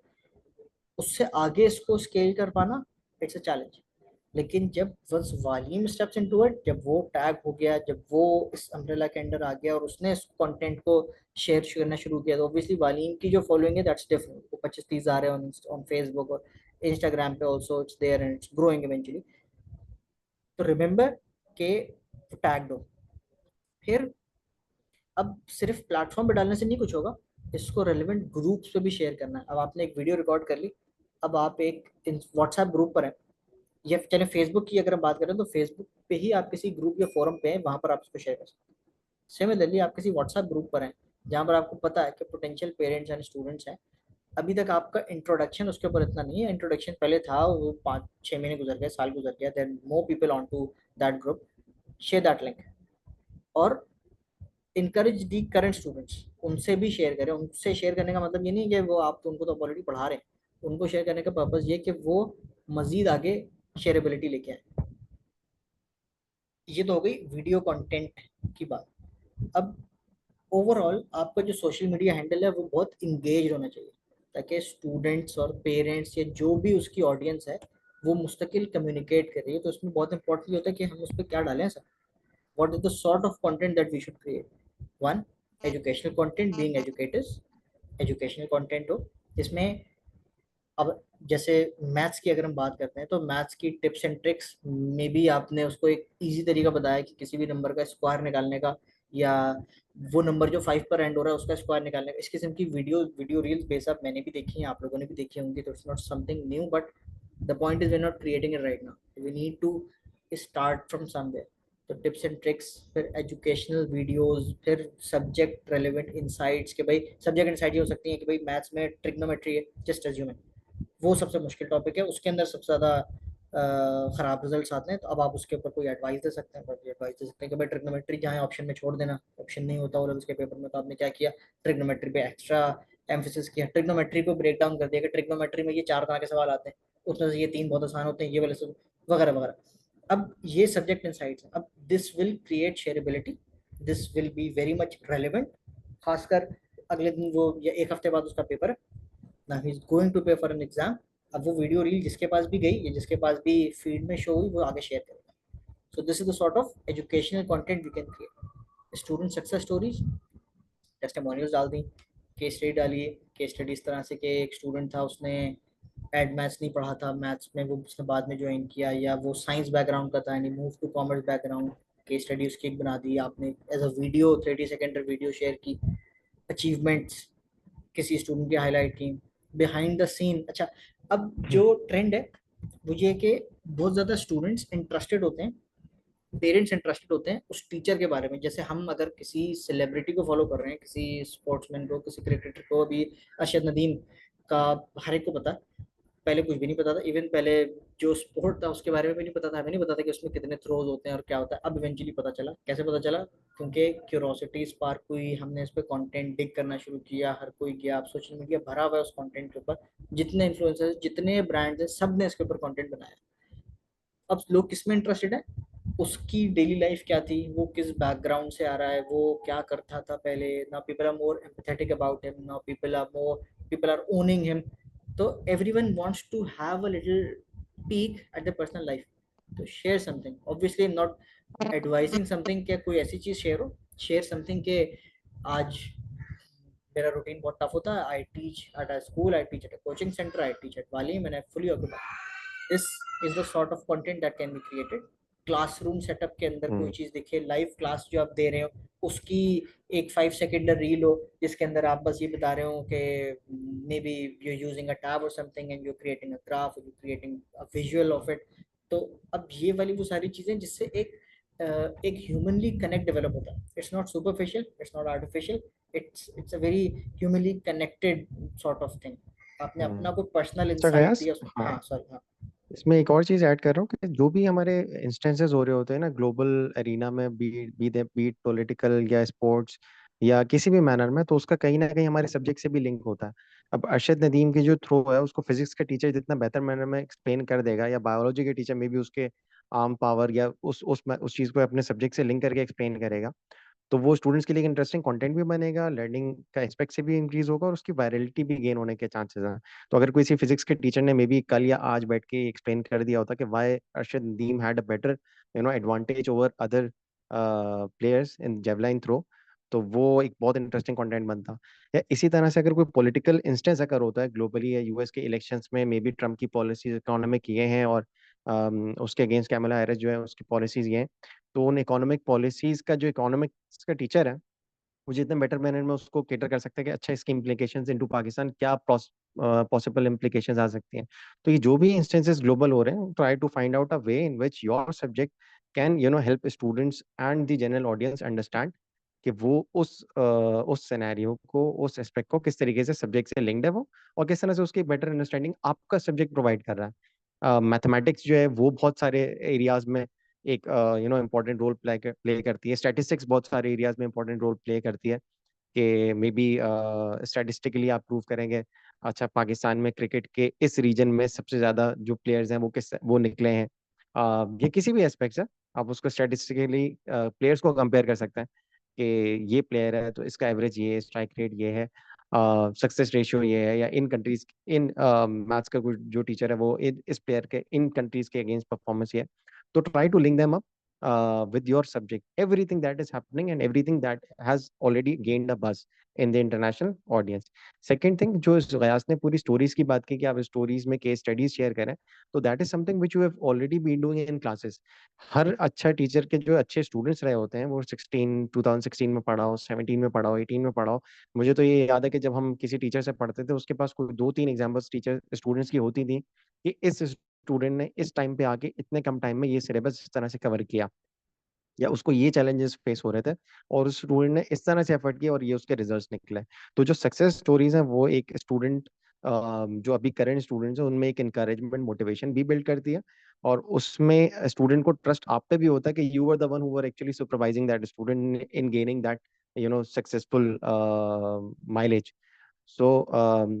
उससे आगे इसको स्केल कर पाना इट्स अ चैलेंज। लेकिन जब वंस वालीम स्टेप्स इनटू इट, जब वो टैग हो गया, जब वो इस अम्ब्रेला के अंडर आ गया और उसने इस कंटेंट को शेयर करना शुरू किया, तो ऑब्वियसली वालीम की जो फॉलोइंग है दैट्स डिफरेंट। वो 25-30 आ रहे हैं ऑन फेसबुक और इंस्टाग्राम पे also, it's there and it's growing eventually. तो रिमेंबर के टैग दो। फिर अब सिर्फ प्लेटफॉर्म पे डालने से नहीं कुछ होगा, इसको रेलिवेंट ग्रुप्स पे भी शेयर करना है। अब आपने एक वीडियो रिकॉर्ड कर ली, अब आप एक व्हाट्सएप ग्रुप पर हैं, या चले फेसबुक की अगर हम बात करें, तो फेसबुक पे ही आप किसी ग्रुप या फोरम पे हैं, वहां पर आप इसको शेयर कर सकते हैं। सिमिलरली आप किसी व्हाट्सएप ग्रुप पर हैं जहाँ पर आपको पता है कि पोटेंशियल पेरेंट्स एंड स्टूडेंट्स हैं, अभी तक आपका इंट्रोडक्शन उसके ऊपर इतना नहीं है, इंट्रोडक्शन पहले था, वो 5-6 महीने गुजर गए, साल गुजर गया, there more people on to that group, share that link. और इनकरेज दी करंट स्टूडेंट्स, उनसे भी शेयर करें। उनसे शेयर करने का मतलब ये नहीं कि वो आप तो उनको तो ऑलरेडी पढ़ा रहे हैं, उनको शेयर करने का पर्पज ये कि वो मजीद आगे शेयरेबिलिटी लेके आए। ये तो हो गई वीडियो कंटेंट की बात। अब ओवरऑल आपका जो सोशल मीडिया हैंडल है वो बहुत इंगेज होना चाहिए, ताकि स्टूडेंट्स और पेरेंट्स या जो भी उसकी ऑडियंस है वो मुस्तकिल कम्युनिकेट कर रही है। तो उसमें बहुत इंपॉर्टेंट होता है कि हम उस पर क्या डालें sir, what is the sort of content that we should create. One, educational content, being educators, educational content हो जिसमें, अब जैसे मैथ्स की अगर हम बात करते हैं, तो मैथ्स की टिप्स एंड ट्रिक्स में भी आपने उसको एक इजी तरीका बताया कि किसी भी नंबर का स्क्वायर निकालने का, या वो नंबर जो 5 पर एंड हो रहा है उसका स्क्वायर निकालने का। इस किस्म की वीडियो रील्स बेशक मैंने भी देखी हैं, आप लोगों ने भी देखी होंगी, तो it's not something new, but the point is we not creating it right now, we need to start from somewhere. तो टिप्स एंड ट्रिक्स, फिर एजुकेशनल वीडियोस, फिर सब्जेक्ट रेलेवेंट इंसाइट्स, के भाई सब्जेक्ट इंसाइट ये हो सकती है कि भाई मैथ्स में ट्रिग्नोमेट्री है, जस्ट एज्यूम, वो सबसे मुश्किल टॉपिक है, उसके अंदर सबसे ज़्यादा खराब रिजल्ट्स आते हैं। तो अब आप उसके ऊपर कोई एडवाइस दे सकते हैं, एडवाइस दे सकते हैं कि भाई ट्रिग्नोमेट्री जहाँ ऑप्शन में छोड़ देना, ऑप्शन नहीं होता और उसके पेपर में, तो आपने क्या किया, ट्रिग्नोमेट्री पे एक्स्ट्रा एम्फोसिस किया, ट्रिग्नोमेट्री को ब्रेक डाउन कर दिया कि ट्रिग्नोमेट्री में ये 4 तरह के सवाल आते हैं, उसमें से ये 3 बहुत आसान होते हैं, ये वाले सब वगैरह वगैरह। अब ये सब्जेक्ट इनसाइट्स हैं, अब this will create shareability, this will be very much relevant, खासकर अगले दिन वो या एक हफ्ते बाद उसका पेपर है, ना ही इज गोइंग टू पे फॉर एन एग्जाम। अब वो वीडियो रील जिसके पास भी गई या जिसके पास भी फीड में शो हुई, वो आगे शेयर करेगा। So this is the sort of educational content we can create. Student success stories, testimonials डाल दी, केस स्टडी डालिए। केस स्टडी इस तरह से कि एक स्टूडेंट था, उसने एड मैथ्स नहीं पढ़ा था, मैथ्स में वो उसने बाद में ज्वाइन किया, या वो साइंस बैकग्राउंड का था and move to commerce background, case study उसकी एक बना दी आपने, as a video 30 second video share की, अचीवमेंट्स किसी स्टूडेंट की हाईलाइट की, बिहाइंड द सीन। अच्छा, अब जो ट्रेंड है वो ये कि बहुत ज़्यादा स्टूडेंट्स इंटरेस्टेड होते हैं, पेरेंट्स इंटरेस्टेड होते हैं उस टीचर के बारे में। जैसे हम अगर किसी सेलिब्रिटी को फॉलो कर रहे हैं, किसी स्पोर्ट्समैन को, किसी क्रिकेटर को, अभी अरशद नदीम का हर एक को पता है, पहले कुछ भी नहीं पता था, इवन पहले जो स्पोर्ट था उसके बारे में भी नहीं पता था, हमें नहीं पता था कि उसमें कितने थ्रोज होते हैं और क्या होता है। अब इवेंचुअली पता चला। कैसे पता चला? क्योंकि क्यूरोसिटी स्पार्क हुई, हमने इस पे कंटेंट डिग करना शुरू किया, हर कोई गया, अब सोशल मीडिया भरा हुआ है उस कंटेंट के ऊपर। जितने इन्फ्लुएंसर्स, जितने ब्रांड्स हैं, सब ने इसके ऊपर कंटेंट बनाया। अब लोग किस में इंटरेस्टेड है? उसकी डेली लाइफ क्या थी, वो किस बैकग्राउंड से आ रहा है, वो क्या करता था पहले। Now people are more empathetic about him, now people are owning him. तो everyone wants to have a little peek at the personal life. तो share something, obviously I am not advising something कि कोई ऐसी चीज share हो। Share something के आज मेरा रूटीन बहुत टफ होता है, I teach at a school, I teach at a coaching centre, I teach at वाली, मैंने fully occupied. This is the sort of content that can be created. Classroom setup के अंदर कोई हम्म। चीज दिखे, लाइव क्लास जो आप दे रहे हो, उसकी एक 5 सेकेंड रील हो जिसके अंदर आप बस ये बता रहे हो कि maybe you using a tab और something and you creating a graph, you creating a visual of it. तो अब ये वाली वो सारी चीजें जिससे एक ह्यूमनली कनेक्ट डेवलप होता है। It's not superficial, it's not artificial, it's a very humanly connected sort of thing. आपने अपना कोई पर्सनल अच्छा इंसाइट गयास, दिया। हाँ, हाँ सॉरी, हाँ। इसमें एक और चीज ऐड कर रहा हूँ कि जो भी हमारे इंस्टेंसेस हो रहे होते हैं ना ग्लोबल एरिना में, बीट पॉलिटिकल या स्पोर्ट्स या किसी भी मैनर में, तो उसका कहीं ना कहीं हमारे सब्जेक्ट से भी लिंक होता है। अब अरशद नदीम की जो थ्रो है उसको फिजिक्स का टीचर जितना बेहतर मैनर में एक्सप्लेन कर देगा, या बायोलॉजी के टीचर में भी उसके आर्म पावर या उस चीज को अपने सब्जेक्ट से लिंक करके एक्सप्लेन करेगा, तो वो स्टूडेंट्स के लिए इंटरेस्टिंग कंटेंट भी बनेगा, लर्निंग का एस्पेक्ट से भी इंक्रीज होगा और उसकी वायरलिटी भी गेन होने के चांसेस हैं। तो अगर किसी फिजिक्स के टीचर ने मे बी कल या आज बैठ के एक्सप्लेन कर दिया होता कि why Arshad Nadeem had a better advantage over other players in javelin throw, तो वो एक बहुत इंटरेस्टिंग कंटेंट बनता। या इसी तरह से अगर कोई पॉलिटिकल इंस्टेंस अगर होता है ग्लोबली या यूएस के इलेक्शंस में, मे बी ट्रम्प की पॉलिसीज इकोनॉमिक ये हैं और उसके अगेंस्ट कैमला हैरिस जो है उसकी पॉलिसीज ये हैं, तो उन इकोनॉमिक पॉलिसीज का जो इकोनॉमिक्स का टीचर है वो जितने बेटर मैनर में उसको केटर कर सकते हैं कि अच्छा इसकी इम्प्लीकेशंस इनटू पाकिस्तान क्या पॉसिबल इम्प्लीकेशंस आ सकती हैं। तो ये जो भी इंस्टेंसेस ग्लोबल हो रहे हैं, try to find out a way in which your subject can help students and the general audience understand कि वो उस सिनेरियो को, उस एस्पेक्ट को किस तरीके से सब्जेक्ट से लिंक्ड है वो, और किस तरह से उसकी बेटर अंडरस्टैंडिंग आपका सब्जेक्ट प्रोवाइड कर रहा है। मैथमेटिक्स जो है वो बहुत सारे एरियाज में एक इम्पोर्टेंट रोल प्ले करती है, स्टैटिस्टिक्स बहुत सारे एरियाज में इंपॉर्टेंट रोल प्ले करती है कि मे बी स्टैटिस्टिकली आप प्रूव करेंगे अच्छा पाकिस्तान में क्रिकेट के इस रीजन में सबसे ज्यादा जो प्लेयर्स हैं वो निकले हैं। ये किसी भी एस्पेक्ट से आप उसको स्टैटिस्टिकली प्लेयर्स को कंपेयर कर सकते हैं कि ये प्लेयर है तो इसका एवरेज ये है, स्ट्राइक रेट ये है, सक्सेस रेशियो ये है, या इन कंट्रीज इन मैथ्स का जो टीचर है वो इस प्लेयर के इन कंट्रीज के अगेंस्ट परफॉर्मेंस ये है। तो try to link them up with your subject, everything that is happening and everything that has already gained a buzz in the international audience. Second thing, जो गयास ने पूरी स्टोरीज की बात की कि आप स्टोरीज में केस स्टडीज शेयर करें, तो that is something which you have already been doing in classes. हर अच्छा टीचर के जो अच्छे स्टूडेंट्स रहे होते हैं वो 2016 में पढ़ा हो, 17 में पढ़ा हो, 18 में पढ़ा हो। मुझे तो ये याद है कि जब हम किसी टीचर से पढ़ते थे उसके पास कोई 2-3 एग्जाम्पल्स टीचर स्टूडेंट्स की होती थी कि इस स्टूडेंट ने इस टाइम पे आके इतने कम टाइम में ये सिलेबस इस तरह से कवर किया, या उसको ये चैलेंजेस फेस हो रहे थे और उस स्टूडेंट ने इस तरह से एफर्ट किया और ये उसके रिजल्ट्स निकले। तो जो सक्सेस स्टोरीज हैं वो एक स्टूडेंट, जो अभी करंट स्टूडेंट्स हैं उनमें एक इंकरेजमेंट मोटिवेशन भी बिल्ड करती है, और उसमें स्टूडेंट को ट्रस्ट आप पे भी होता है कि you are the one who are actually supervising that student in gaining that successful mileage. So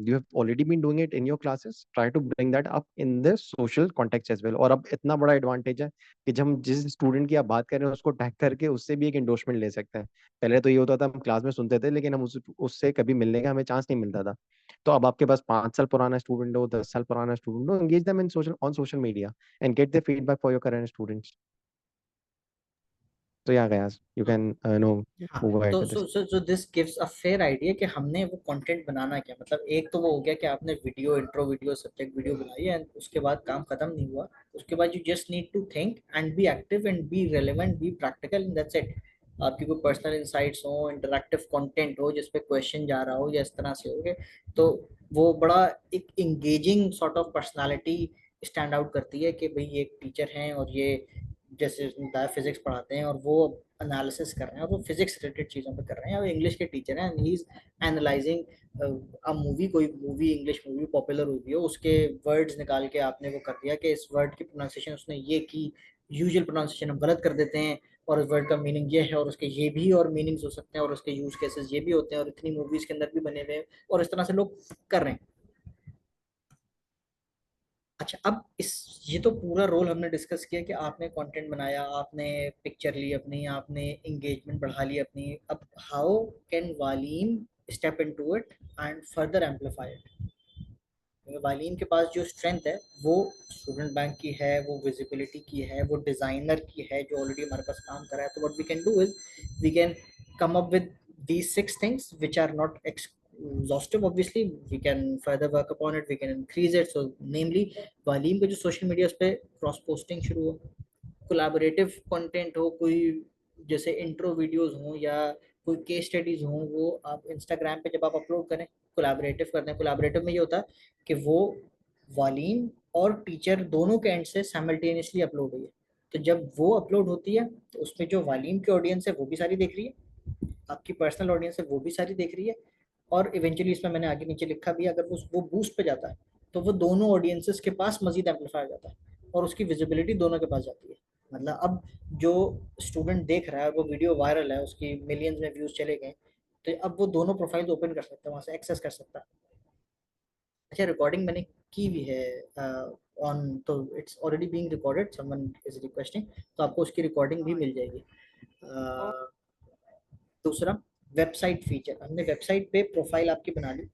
you have already been doing it in your classes. Try to bring that up in the social context as well. और अब इतना बड़ा advantage है कि जब हम जिस student की आप बात कर रहे हैं उसको टैग करके उससे भी एक एंडोर्समेंट ले सकते हैं। पहले तो ये होता था हम क्लास में सुनते थे लेकिन हम उससे कभी मिलने का हमें चांस नहीं मिलता था। तो अब आपके पास 5 साल पुराना स्टूडेंट हो, 10 साल पुराना स्टूडेंट हो, engage them in social media and get the feedback for your current students. तो या गया यू कैन नो हाँ, मूव अहेड तो with this. So this gives a fair idea कि हमने वो कंटेंट बनाना क्या। मतलब एक तो वो हो गया कि आपने video, intro video, subject video बनाई एंड उसके बाद काम खत्म नहीं हुआ। उसके बाद you just need to think and be active and be relevant, be practical, and that's it. आपकी कोई पर्सनल इंसाइट्स हो, इंटरैक्टिव कंटेंट हो जिस पे क्वेश्चन जा रहा हो या इस तरह से हो गए, तो वो बड़ा एक engaging sort of personality stand out करती है कि भाई ये एक टीचर हैं और ये जैसे फिजिक्स पढ़ाते हैं और वो एनालिसिस कर रहे हैं और वो फिजिक्स रिलेटेड चीज़ों पे कर रहे हैं, और इंग्लिश के टीचर हैं, he is analysing a movie, कोई मूवी, इंग्लिश मूवी पॉपुलर हुई हो, उसके वर्ड्स निकाल के आपने वो कर दिया कि इस वर्ड की प्रोनाउंसिएशन उसने ये की, यूजुअल प्रोनाउंसिएशन हम गलत कर देते हैं, और उस वर्ड का मीनिंग ये है और उसके ये भी और मीनिंग्स हो सकते हैं और उसके यूज केसेस ये भी होते हैं और इतनी मूवीज के अंदर भी बने हुए हैं, और इस तरह से लोग कर रहे हैं। अच्छा, अब इस ये तो पूरा रोल हमने डिस्कस किया कि आपने कंटेंट बनाया, आपने पिक्चर ली अपनी, आपने एंगेजमेंट बढ़ा ली अपनी। अब हाउ कैन वालीम step into it and further amplify it? वालीम के पास जो स्ट्रेंथ है वो स्टूडेंट बैंक की है, वो विजिबिलिटी की है, वो डिजाइनर की है जो ऑलरेडी हमारे पास काम कर रहा है। तो what we can do is we can come up with these 6 things which are not exhaustive. Obviously we can further work upon it, we can increase it. So namely, वालीम पे जो सोशल मीडिया उस पर cross posting शुरू हो, collaborative content हो, कोई जैसे intro videos हो या कोई केस स्टडीज हो, वो आप इंस्टाग्राम पे जब आप अपलोड करें, कोलैबोरेटिव करते हैं। कोलैबोरेटिव में ये होता है कि वो वालीम और टीचर दोनों के एंड से साइमल्टेनियसली अपलोड हुई है। तो जब वो अपलोड होती है तो उसमें जो वालीम की ऑडियंस है वो भी सारी देख रही है, आपकी पर्सनल ऑडियंस है वो भी सारी देख रही है, और इवेंचुअली इसमें मैंने आगे नीचे लिखा भी है, अगर वो बूस्ट पे जाता है तो वो दोनों ऑडियंसेस के पास मजीद एम्पलीफाई हो जाता है और उसकी विजिबिलिटी दोनों के पास जाती है। मतलब अब जो स्टूडेंट देख रहा है वो वीडियो वायरल है, उसकी मिलियंस में व्यूज चले गए, तो अब वो दोनों प्रोफाइल ओपन कर सकता है, वहां से एक्सेस कर सकता है। अच्छा, रिकॉर्डिंग मैंने की भी है ऑन, तो it's already being recorded, someone is requesting, तो आपको उसकी रिकॉर्डिंग भी मिल जाएगी। दूसरा, वेबसाइट फीचर, हमने वेबसाइट पे प्रोफाइल आपकी बना ली,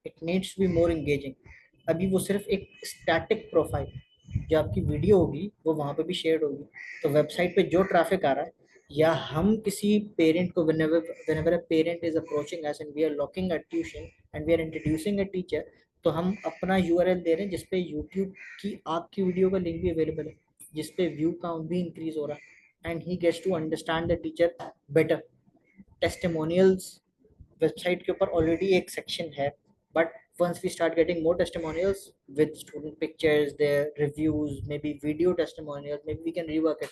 it needs to be more engaging. अभी वो सिर्फ एक स्टैटिक प्रोफाइल, जो आपकी वीडियो होगी वो वहाँ पे भी शेयर होगी, तो वेबसाइट पे जो ट्रैफिक आ रहा है, या हम किसी पेरेंट को whenever a parent is approaching us and we are locking a tuition and we are introducing a teacher, तो हम अपना यूआरएल दे रहे हैं जिसपे यूट्यूब की आपकी वीडियो का लिंक भी अवेलेबल है, जिसपे व्यू काउंट भी इंक्रीज हो रहा है, and he gets to understand the teacher better. Testimonials website के ऊपर ऑलरेडी एक सेक्शन है, but once we start getting more testimonials with student pictures, their reviews, maybe video testimonials, maybe we can rework it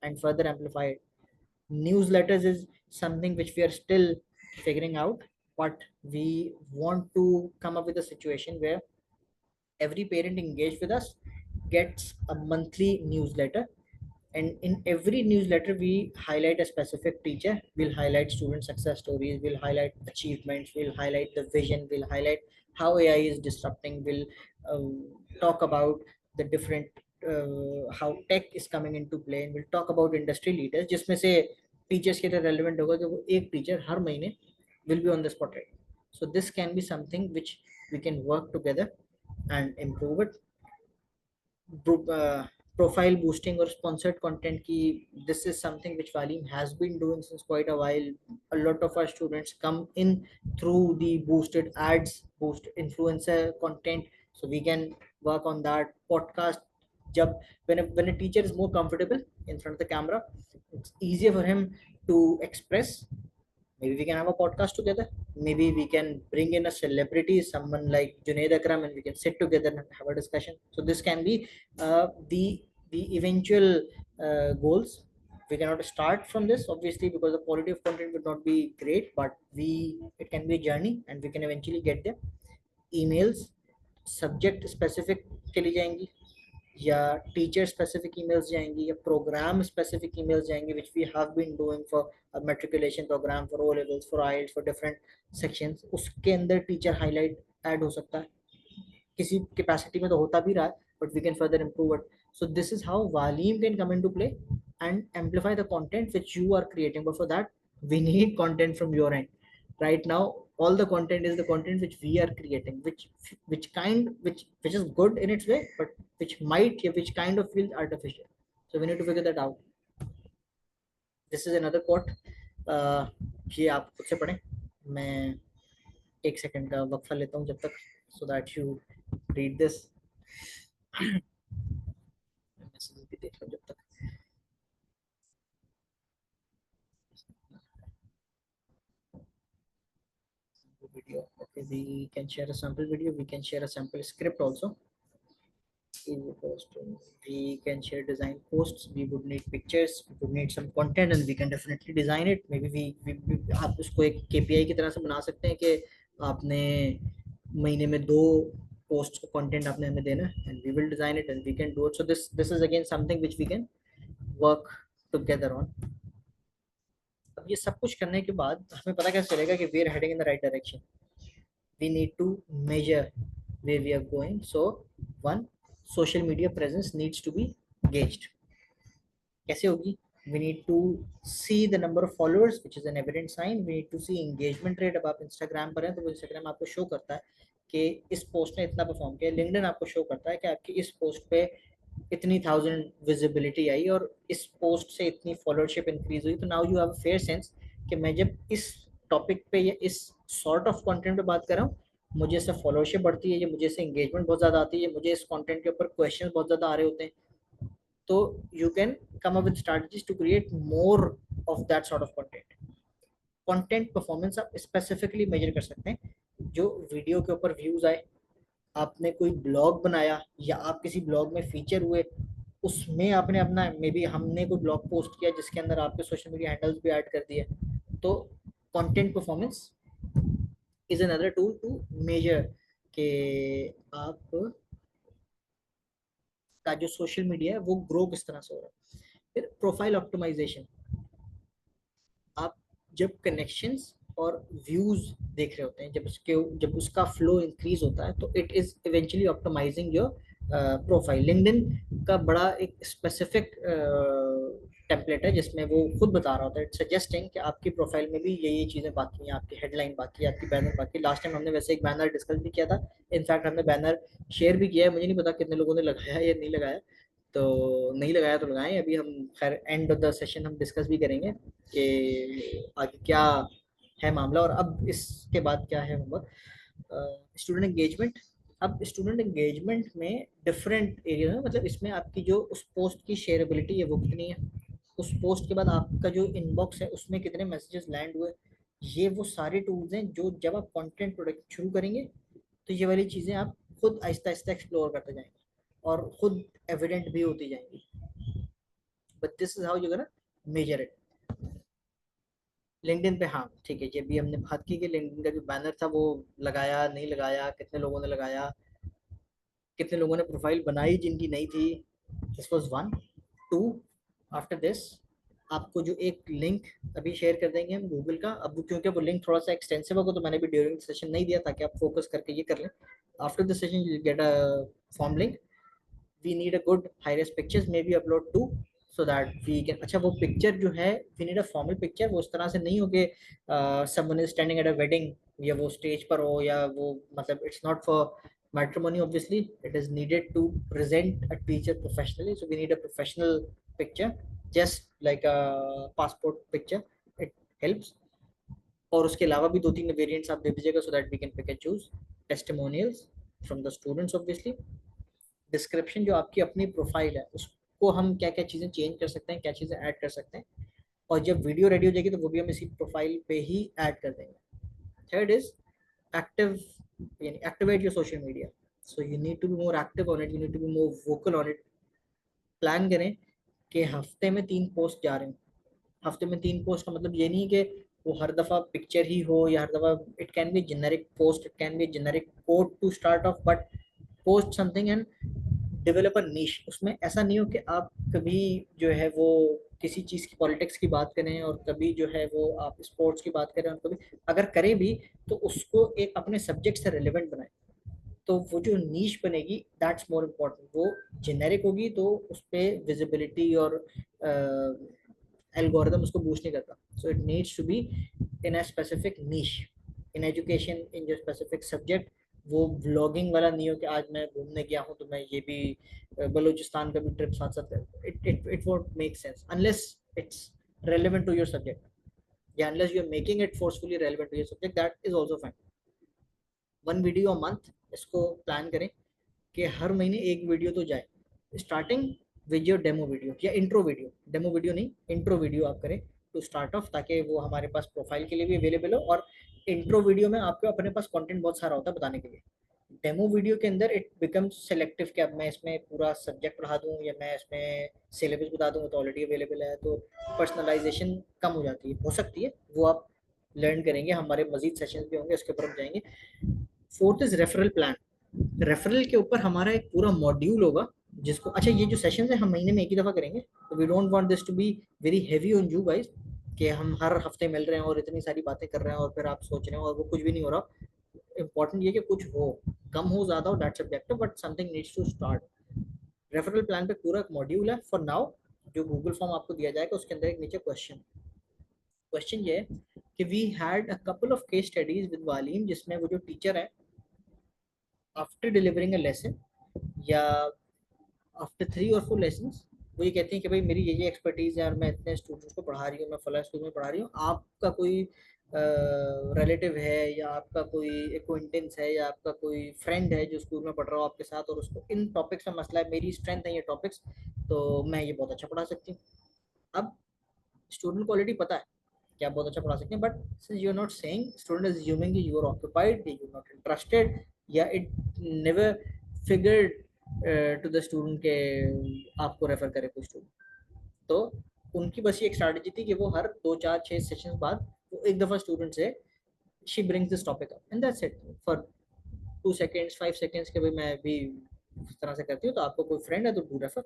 and further amplify it. Newsletters is something which we are still figuring out, but we want to come up with a situation where every parent engaged with us gets a monthly newsletter, and in every newsletter we highlight a specific teacher, we'll highlight student success stories, we'll highlight achievements, we'll highlight the vision, we'll highlight how AI is disrupting, we'll talk about the different how tech is coming into play, and we'll talk about industry leaders जिसमें से teachers के लिए relevant होगा कि वो एक teacher हर महीने will be on the spotlight. So this can be something which we can work together and improve it. Profile boosting or sponsored content ki, this is something which Valim has been doing since quite a while. A lot of our students come in through the boosted ads, boost influencer content, so we can work on that. Podcast, jab when a teacher is more comfortable in front of the camera, it's easier for him to express. Maybe we can have a podcast together. Maybe we can bring in a celebrity, someone like Junaid Akram, and we can sit together and have a discussion. So this can be the eventual goals. We cannot start from this obviously because the quality of content would not be great, but we it can be a journey and we can eventually get there. Emails, subject specific चली जाएंगी, या teacher specific emails जाएंगी, या programme specific emails जाएंगी, which we have been doing for matriculation program, for O levels, for A levels, for different sections. उसके अंदर teacher highlight add हो सकता है, किसी कैपेसिटी में तो होता भी रहा है, but we can further improve it. So this is how Valim can come into play and amplify the content which you are creating, but for that we need content from your end. Right now all the content is the content which we are creating, which is good in its way, but which kind of feels artificial. So we need to figure that out. This is another quote. ये आप खुद से पढ़ें, मैं एक second का वक्फा लेता हूँ जब तक, so that you read this. Message भी देख लो जब तक. Video. Okay, we can share a sample video, we can share a sample script also. easy post. We can share design posts. We would need pictures. We would need some content, and we can definitely design it. Maybe we आप उसको एक KPI की तरह से बना सकते हैं कि आपने महीने में 2 पोस्ट को कंटेंट आपने हमें देना है, and we will design it and we can do it. So this is again something which we can work together on. अब ये सब कुछ करने के बाद हमें पता कैसे चलेगा कि we are heading in the right direction. We need to measure where we are going. So one, social media presence needs to be gauged. कैसे होगी? We need to see the number of followers, which is an evident sign. We need to see engagement rate. अब आप Instagram पर हैं तो वो Instagram आपको show करता है कि इस पोस्ट ने इतना परफॉर्म किया. LinkedIn आपको शो करता है कि आपकी इस पोस्ट पे इतनी 1000 विजिबिलिटी आई और इस पोस्ट से इतनी फॉलोअरशिप इंक्रीज हुई. तो now you have a fair sense कि मैं जब इस टॉपिक पे या इस सॉर्ट ऑफ कंटेंट पे बात कर रहा हूँ, मुझे इससे फॉलोअरशिप बढ़ती है, ये मुझे इससे एंगेजमेंट बहुत ज़्यादा आती है, मुझे इस कंटेंट के ऊपर क्वेश्चंस बहुत ज़्यादा आ रहे होते हैं. तो you can come up with strategies to create more of that sort of content. Content performance आप स्पेसिफिकली मेजर कर सकते हैं. जो वीडियो के ऊपर व्यूज आए, आपने कोई ब्लॉग बनाया या आप किसी ब्लॉग में फीचर हुए, उसमें आपने अपना मे बी हमने कोई ब्लॉग पोस्ट किया जिसके अंदर आपके सोशल मीडिया हैंडल्स भी ऐड कर दिए. तो content performance is another tool to measure कि आप का जो सोशल मीडिया है वो ग्रो किस तरह से हो रहा है. फिर प्रोफाइल ऑप्टिमाइजेशन. आप जब कनेक्शंस और व्यूज देख रहे होते हैं, जब उसका फ्लो इंक्रीज होता है, तो it is eventually optimising your profile. LinkedIn का बड़ा एक स्पेसिफिक टेम्पलेट है जिसमें वो खुद बता रहा होता है, सजेस्टिंग कि आपकी प्रोफाइल में भी ये चीज़ें बाकी हैं, आपकी हेडलाइन बाकी है, आपकी बैनर बाकी. लास्ट टाइम हमने वैसे एक बैनर डिस्कस भी किया था. इनफैक्ट हमने बैनर शेयर भी किया है. मुझे नहीं पता कितने लोगों ने लगाया या नहीं लगाया. तो नहीं लगाया तो लगाएं. अभी हम खैर एंड ऑफ द सेशन हम डिस्कस भी करेंगे कि आगे क्या है मामला और अब इसके बाद क्या है होमवर्क. Student engagement. अब स्टूडेंट एंगेजमेंट में डिफरेंट एरिया है. मतलब इसमें आपकी जो उस पोस्ट की शेयरेबिलिटी है वो कितनी है, उस पोस्ट के बाद आपका जो इनबॉक्स है उसमें कितने मैसेजेस लैंड हुए. ये वो सारे टूल्स हैं जो जब आप कंटेंट प्रोडक्ट शुरू करेंगे तो ये वाली चीज़ें आप खुद आहिस्ता आहिस्ता एक्सप्लोर करते जाएंगे और खुद एविडेंट भी होती जाएंगी. But this is how you gonna measure it. LinkedIn पे हाँ ठीक है, ये भी हमने बात की कि लिंक्डइन का जो बैनर था वो लगाया नहीं लगाया, कितने लोगों ने लगाया, कितने लोगों ने प्रोफाइल बनाई जिनकी नहीं थी. This was 1 2. आफ्टर दिस आपको जो एक लिंक अभी शेयर कर देंगे हम गूगल का. अब क्योंकि वो लिंक थोड़ा सा एक्सटेंसिव होगा तो मैंने भी ड्यूरिंग सेशन नहीं दिया ताकि आप फोकस करके ये कर लें. After the session you get a form link. We need a good high res pictures may be upload to so that we can. अच्छा वो पिक्चर जो है we need a formal picture. वो उस तरह से नहीं हो कि someone is standing at a wedding या वो स्टेज पर हो या वो मतलब it's not for matrimony. Obviously it is needed to present a teacher professionally, so we need a professional picture just like a passport picture. It helps. और उसके अलावा भी 2-3 वेरिएंट्स आप दे दीजिएगा so that we can pick and choose. Testimonials from the students obviously. Description जो आपकी अपनी profile है उसको हम क्या क्या चीज़ें चेंज कर सकते हैं, क्या चीज़ें ऐड कर सकते हैं. और जब वीडियो रेडी हो जाएगी तो वो भी हम इसी प्रोफाइल पे ही ऐड कर देंगे. थर्ड इज एक्टिव, यानी activate your social media. So you need to be more active on it, you need to be more vocal on it. Plan करें कि हफ्ते में 3 पोस्ट जा रहे हैं. हफ्ते में 3 पोस्ट का मतलब ये नहीं कि वो हर दफ़ा पिक्चर ही हो या हर दफ़ा. It can be generic post, it can be generic code to start off, but post something and develop a niche. उसमें ऐसा नहीं हो कि आप कभी जो है वो किसी चीज़ की पॉलिटिक्स की बात करें और कभी जो है वो आप स्पोर्ट्स की बात करें और कभी अगर करें भी तो उसको एक अपने सब्जेक्ट से रिलेवेंट बनाएं. तो वो जो नीश बनेगी दैट्स मोर इम्पोर्टेंट. वो जेनेरिक होगी तो उस पर विजिबिलिटी और एल्गोरिदम उसको बूस्ट नहीं करता. So it needs to be in a specific niche in education in जो स्पेसिफिक सब्जेक्ट. वो व्लॉगिंग वाला नहीं हो कि आज मैं घूमने गया हूँ तो मैं ये भी बलूचिस्तान का भी ट्रिप साथ साथ. It won't make sense unless it's relevant to your subject. Yeah, unless you're making it forcefully relevant to your subject, that is also fine. 1 video a month इसको प्लान करें कि हर महीने एक वीडियो तो जाए. Starting with your demo video या intro video. Demo video नहीं, intro video आप करें टू स्टार्ट ऑफ, ताकि वो हमारे पास प्रोफाइल के लिए भी अवेलेबल हो. और इंट्रो वीडियो में आपके अपने पास कंटेंट बहुत सारा होता है बताने के लिए. डेमो वीडियो के अंदर इट बिकम्स सेलेक्टिव कि अब मैं इसमें पूरा सब्जेक्ट पढ़ा दूं या मैं इसमें सिलेबस बता दूं, तो ऑलरेडी अवेलेबल है, तो पर्सनलाइजेशन कम हो जाती है, हो सकती है वो आप लर्न करेंगे, हमारे मजीद सेशंस भी होंगे उसके ऊपर हम जाएंगे। Fourth is referral plan. Referral के ऊपर हमारा एक पूरा मॉड्यूल होगा जिसको, अच्छा ये जो सेशंस है हम महीने में एक ही दफा करेंगे, तो we don't want this to be very heavy on you guys कि हम हर हफ्ते मिल रहे हैं और इतनी सारी बातें कर रहे हैं और फिर आप सोच रहे हो और वो कुछ भी नहीं हो रहा। इंपॉर्टेंट ये कि कुछ हो, कम हो ज्यादा हो, that's subjective, but something needs to start. Referral plan पे पूरा एक मॉड्यूल है फॉर नाउ, जो गूगल फॉर्म आपको दिया जाएगा उसके अंदर एक नीचे क्वेश्चन, क्वेश्चन ये है कि we had a couple of case studies with वालीम, जिसमें वो जो टीचर है आफ्टर डिलीवरिंग अ लेसन या आफ्टर 3 और 4 लेसन वो ये कहती हैं कि भाई मेरी ये एक्सपर्टीज है और मैं इतने स्टूडेंट्स को पढ़ा रही हूँ, मैं फला स्कूल में पढ़ा रही हूँ, आपका कोई रिलेटिव है या आपका कोई एक्विंटेंस है या आपका कोई फ्रेंड है जो स्कूल में पढ़ रहा हो आपके साथ और उसको इन टॉपिक्स में मसला है, मेरी स्ट्रेंथ है ये टॉपिक्स, तो मैं ये बहुत अच्छा पढ़ा सकती हूँ। अब स्टूडेंट को ऑलरेडी पता है कि आप बहुत अच्छा पढ़ा सकते हैं, but since you are not saying, student is assuming you are occupied, you are not interested, या it never figured to the student के आपको रेफर करे कोई स्टूडेंट, तो उनकी बस ये एक स्ट्रैटेजी थी कि वो हर 2 4 6 सेशन बाद वो एक दफा स्टूडेंट से she brings this topic up and that's it for 2 seconds 5 seconds के भाई मैं भी इस तरह से करती हूँ, तो आपको कोई फ्रेंड है तो डू रेफर,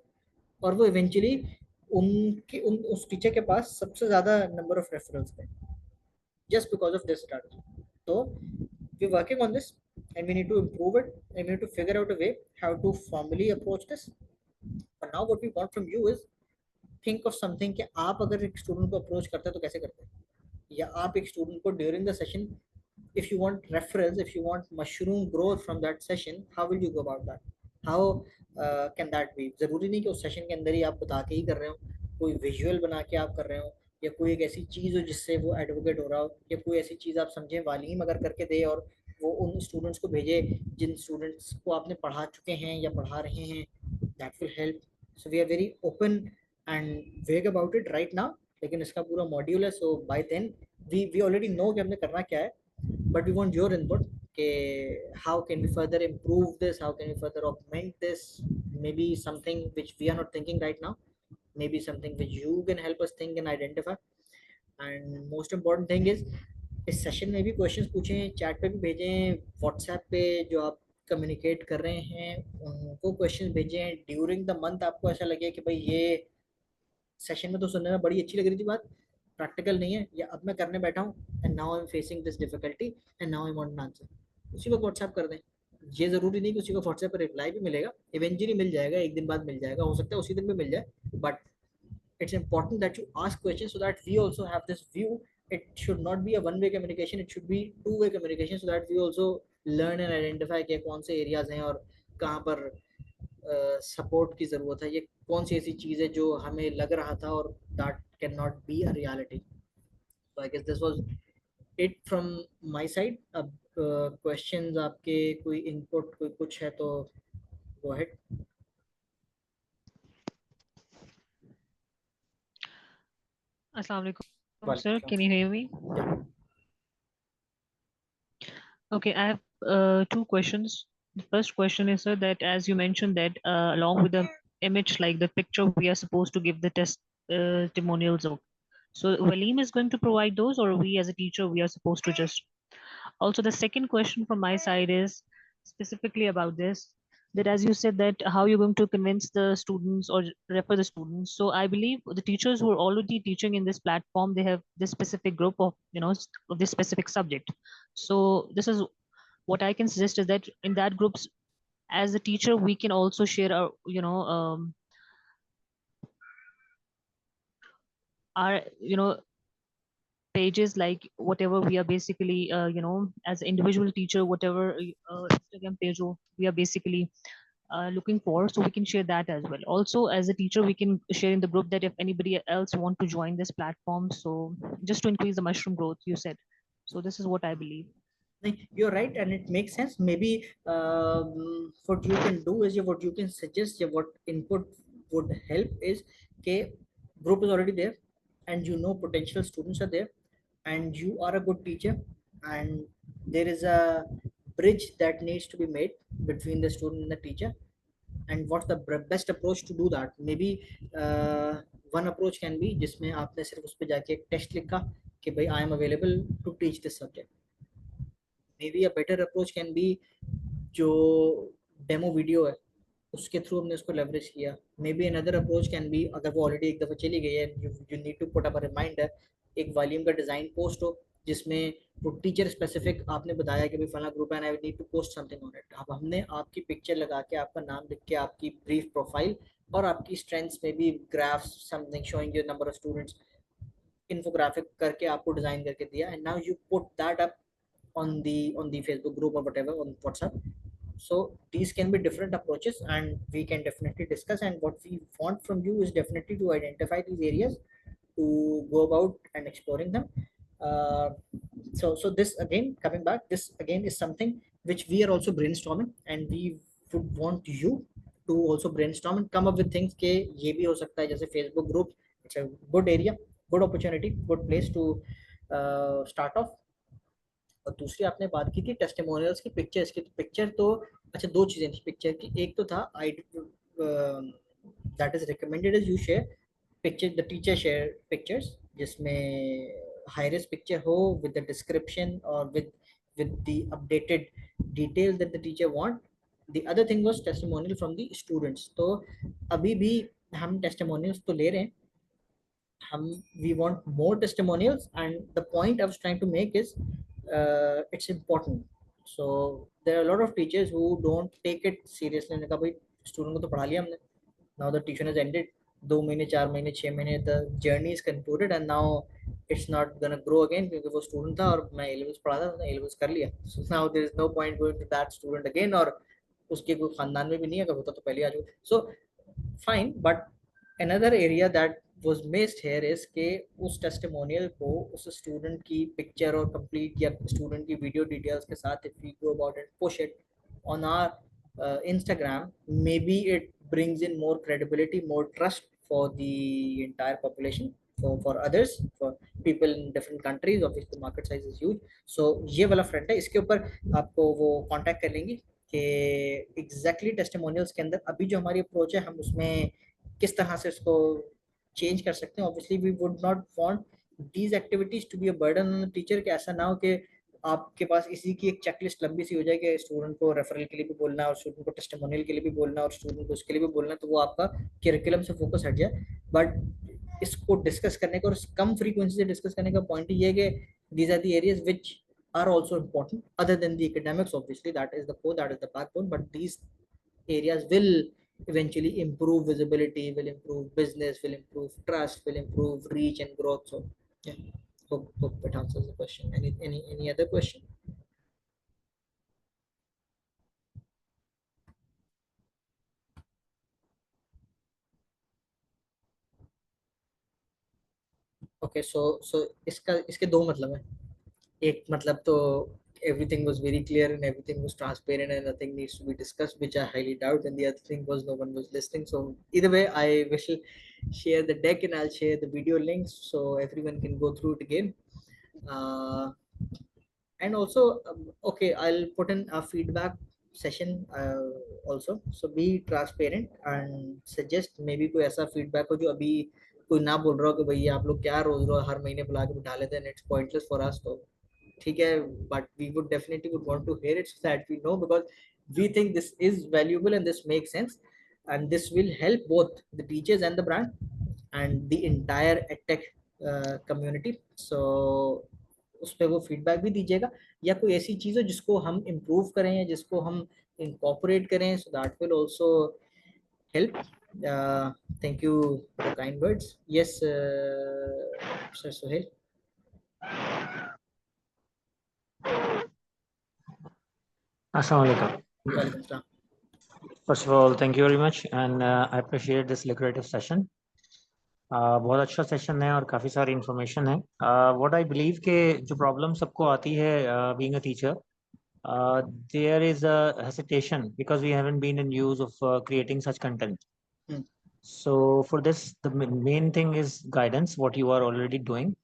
और वो इवेंचुअली उनके उस टीचर के पास सबसे ज्यादा नंबर ऑफ रेफरल्स थे just because of this strategy. So we're working on this and we need to improve it and we need to figure out a way how to formally approach this. But now what we want from you is think of something कि आप अगर एक student को approach करते हैं तो कैसे करते हैं, या आप एक स्टूडेंट को during the session if you want referrals, if you want mushroom growth from that session, how will you go about that? How can that be? जरूरी नहीं कि उस सेशन के अंदर ही आप बता के ही कर रहे हो, कोई विजुअल बना के आप कर रहे हो, या कोई एक ऐसी चीज हो जिससे वो एडवोकेट हो रहा हो, या कोई ऐसी चीज आप समझे वालीम अगर करके दे और वो उन स्टूडेंट्स को भेजे जिन स्टूडेंट्स को आपने पढ़ा चुके हैं या पढ़ा रहे हैं, that will help. So we are very open and vague about it right now, लेकिन इसका पूरा मॉड्यूल है, so by then we already know कि हमने करना क्या है, but we want your input okay, how can we further improve this, how can we further augment this, maybe something which we are not thinking right now, maybe something which you can help us think and identify, and most important thing is इस session में भी questions पूछें, chat पे भी भेजें, WhatsApp पे जो आप कम्युनिकेट कर रहे हैं उनको क्वेश्चन भेजें ड्यूरिंग द मंथ, आपको ऐसा लगे कि भाई ये सेशन में तो सुनने में बड़ी अच्छी लग रही थी बात, प्रैक्टिकल नहीं है, या अब मैं करने बैठा हूँ and now I am facing this difficulty and now I want an answer, उसी को व्हाट्सएप कर दें। ये जरूरी नहीं कि उसी को व्हाट्सएप पर रिप्लाई भी मिलेगा, इवेंचुअली मिल जाएगा, एक दिन बाद मिल जाएगा, हो सकता है उसी दिन भी मिल जाए, but it's important that you ask questions so that we also have this view. It should not be a one way communication, it should be two-way communication, so that we also learn and identify कि कौन से areas हैं और कहाँ पर support की ज़रूरत है, ये कौन सी ऐसी चीज़ है जो हमें लग रहा था और that can not be a reality. So I guess this was it from my side. अब क्वेश्चंस आपके, कोई इनपुट, कोई कुछ है तो गो अहेड। Assalamu alaikum, वालेकुम sir. Can you hear me? या Okay, I have two questions. The first question is, sir, that as you mentioned that along with the image, like the picture, we are supposed to give the testimonials of. So Waleem is going to provide those, or we as a teacher, we are supposed to just. Also, the second question from my side is specifically about this, that as you said that how you're going to convince the students or refer the students. So I believe the teachers who are already teaching in this platform, they have this specific group of, of this specific subject. So this is what I can suggest is that in that groups, as a teacher, we can also share our, our, pages, like whatever we are basically, as an individual teacher, whatever Instagram page we are basically looking for, so we can share that as well. Also, as a teacher, we can share in the group that if anybody else want to join this platform, so just to increase the mushroom growth, you said. So this is what I believe. You're right, and it makes sense. Maybe what you can do is, what you can suggest, what input would help is, okay, group is already there, and you know potential students are there, and you are a good teacher, and there is a bridge that needs to be made between the student and the teacher, and what's the best approach to do that. Maybe one approach can be जिसमें आपने सिर्फ उस पे जाके एक test लिखा कि भाई I am available to teach this subject. Maybe a better approach can be जो डेमो वीडियो है उसके थ्रू हमने उसको लेवरेज किया. Maybe another approach can be, अगर वो ऑलरेडी एक दफ़ा चली गई है, you need to put up a reminder, एक वॉल्यूम का डिज़ाइन पोस्ट हो जिसमें वो टीचर स्पेसिफिक आपने बताया कि भाई फला group and I need to post something on it. अब हमने आपकी पिक्चर लगा के, आपका नाम लिख के, आपकी ब्रीफ प्रोफाइल और आपकी स्ट्रेंथ्स में भी graphs something showing your number of students, infographic करके आपको डिज़ाइन करके दिया, and now you put that up on the Facebook group or whatever on WhatsApp. So these can be different approaches and we can definitely discuss, and what we want from you is definitely to identify these areas to go about and exploring them. So this again, coming back, this again is something which we are also brainstorming, and we would want you to also brainstorm and come up with things के ये भी हो सकता है, जैसे Facebook group, it's a good area, good opportunity, good place to start off. और दूसरी आपने बात की थी टेस्टिमोनियल्स की पिक्चर्स की. तो पिक्चर तो अच्छा, दो चीजें थी पिक्चर की. एक तो था I that is recommended is you share picture, the teacher share pictures जिसमें हाई रिस्क पिक्चर हो विद द डिस्क्रिप्शन और with the updated details that the teacher want. The other thing was testimonial from the students. तो अभी भी हम testimonials तो ले रहे हैं, हम we want more testimonials, and the point I was trying to make is it's important. So there are a lot of teachers who don't take it seriously. ने कहा भाई स्टूडेंट को तो पढ़ा लिया हमने, now the tuition has ended, 2 महीने 4 महीने 6 महीने, the journey is concluded and now it's not gonna grow again क्योंकि वो स्टूडेंट था और मैं A levels पढ़ा था, मैंने A levels कर लिया. So now there is no point going to that student again, और उसके कोई खानदान में भी नहीं है, अगर होता तो पहले आ जाओ. So fine, but another area that was missed here is कि उस testimonial को उस student की picture और complete या student की video details के साथ if we go about and push it on our Instagram, maybe it brings in more credibility, more trust for the entire population, for others, for people in different countries. Obviously the market size is huge. So ये वाला front है, इसके ऊपर आपको वो contact कर लेंगे कि exactly testimonials के अंदर अभी जो हमारी approach है हम उसमें किस तरह से उसको चेंज कर सकते हैं. Obviously we would not want these activities to be a burden on the teacher, कि ऐसा ना हो कि आपके पास इसी की एक चेकलिस्ट लंबी सी हो जाए कि स्टूडेंट को रेफरल के लिए भी बोलना है और स्टूडेंट को टेस्टिमोनियल के लिए भी बोलना है और स्टूडेंट को उसके लिए भी बोलना है, तो वो आपका करिकुलम से फोकस हट जाए. बट इसको डिस्कस करने का और कम फ्रीक्वेंसी से डिस्कस करने का पॉइंट ये है कि these are the areas which are also important other than the academics. Obviously that is the core, that is the backbone, but these areas will eventually improve visibility, will improve business, will improve trust, will improve reach and growth. So yeah, hope it answers the question. Any other question? Okay, so इसके दो मतलब है. एक मतलब तो everything was very clear and everything was transparent and nothing needs to be discussed, which I highly doubt, and the other thing was no one was listening. So either way, I will share the deck and I'll share the video links so everyone can go through it again. And also okay, I'll put in a feedback session also, so be transparent and suggest maybe कोई ऐसा feedback हो जो अभी कोई ना बोल रहा हो कि भैया आप लोग क्या रोज रोज हर महीने बुला के बिठा लेते हैं, it's pointless for us. तो ठीक है, but we would definitely would want to hear it so that we know, because we think this is valuable and this makes sense, and this will help both the teachers and the brand and the entire edtech community. So उस पर वो feedback भी दीजिएगा, या कोई ऐसी चीज़ हो जिसको हम इम्प्रूव करें या जिसको हम इनकॉर्पोरेट करें, so that will also help. Thank you for the kind words. Yes, Sir Sohail. Assalamualaikum. Welcome, sir. First of all, thank you very much, and I appreciate this lucrative session. बहुत अच्छा session है और काफ़ी सारी information है. What I believe के जो problem सबको आती है being a teacher, there is a hesitation because we haven't been in use of creating such content. So for this, the main thing is guidance, what you are already doing.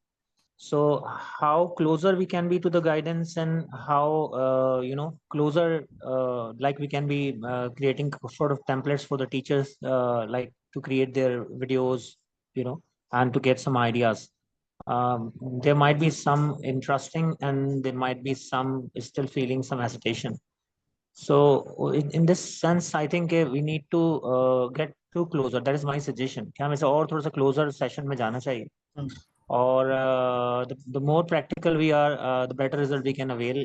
So how closer we can be to the guidance, and how closer, like we can be creating sort of templates for the teachers, like to create their videos, and to get some ideas. There might be some interesting, and there might be some still feeling some hesitation. So in this sense, I think we need to get too closer. That is my suggestion कि हमें से और थोड़ा सा closer session में जाना चाहिए. Or the more practical we are, the better result we can avail,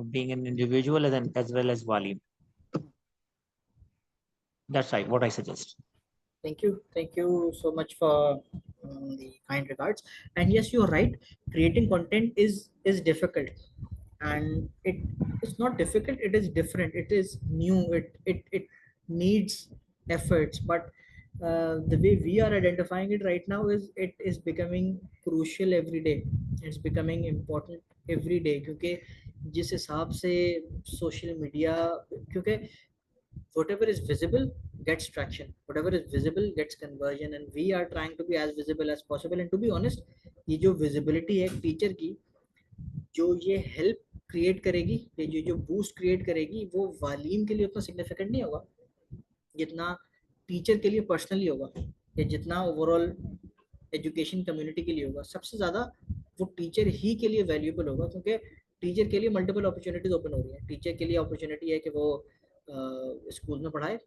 being an individual as well as Wali. That's right, what I suggest. Thank you so much for the kind regards. And yes, you're right, creating content is difficult, and it's not difficult, it is different, it is new, it needs efforts. But the way we are identifying it right now is it is becoming crucial every day, it's becoming important every day, क्योंकि जिस हिसाब से social media, क्योंकि whatever is visible gets traction, whatever is visible gets conversion, and we are trying to be as visible as possible. And to be honest, ये जो visibility है teacher की, जो ये हेल्प क्रिएट करेगी, ये जो बूस्ट क्रिएट करेगी, वो वालीम के लिए उतना सिग्निफिकेंट नहीं होगा जितना टीचर के लिए पर्सनली होगा, या जितना ओवरऑल एजुकेशन कम्युनिटी के लिए होगा. सबसे ज़्यादा वो टीचर ही के लिए वैल्यूएबल होगा, क्योंकि टीचर के लिए मल्टीपल अपॉर्चुनिटीज ओपन हो रही है. टीचर के लिए अपॉर्चुनिटी है कि वो स्कूल में पढ़ाए,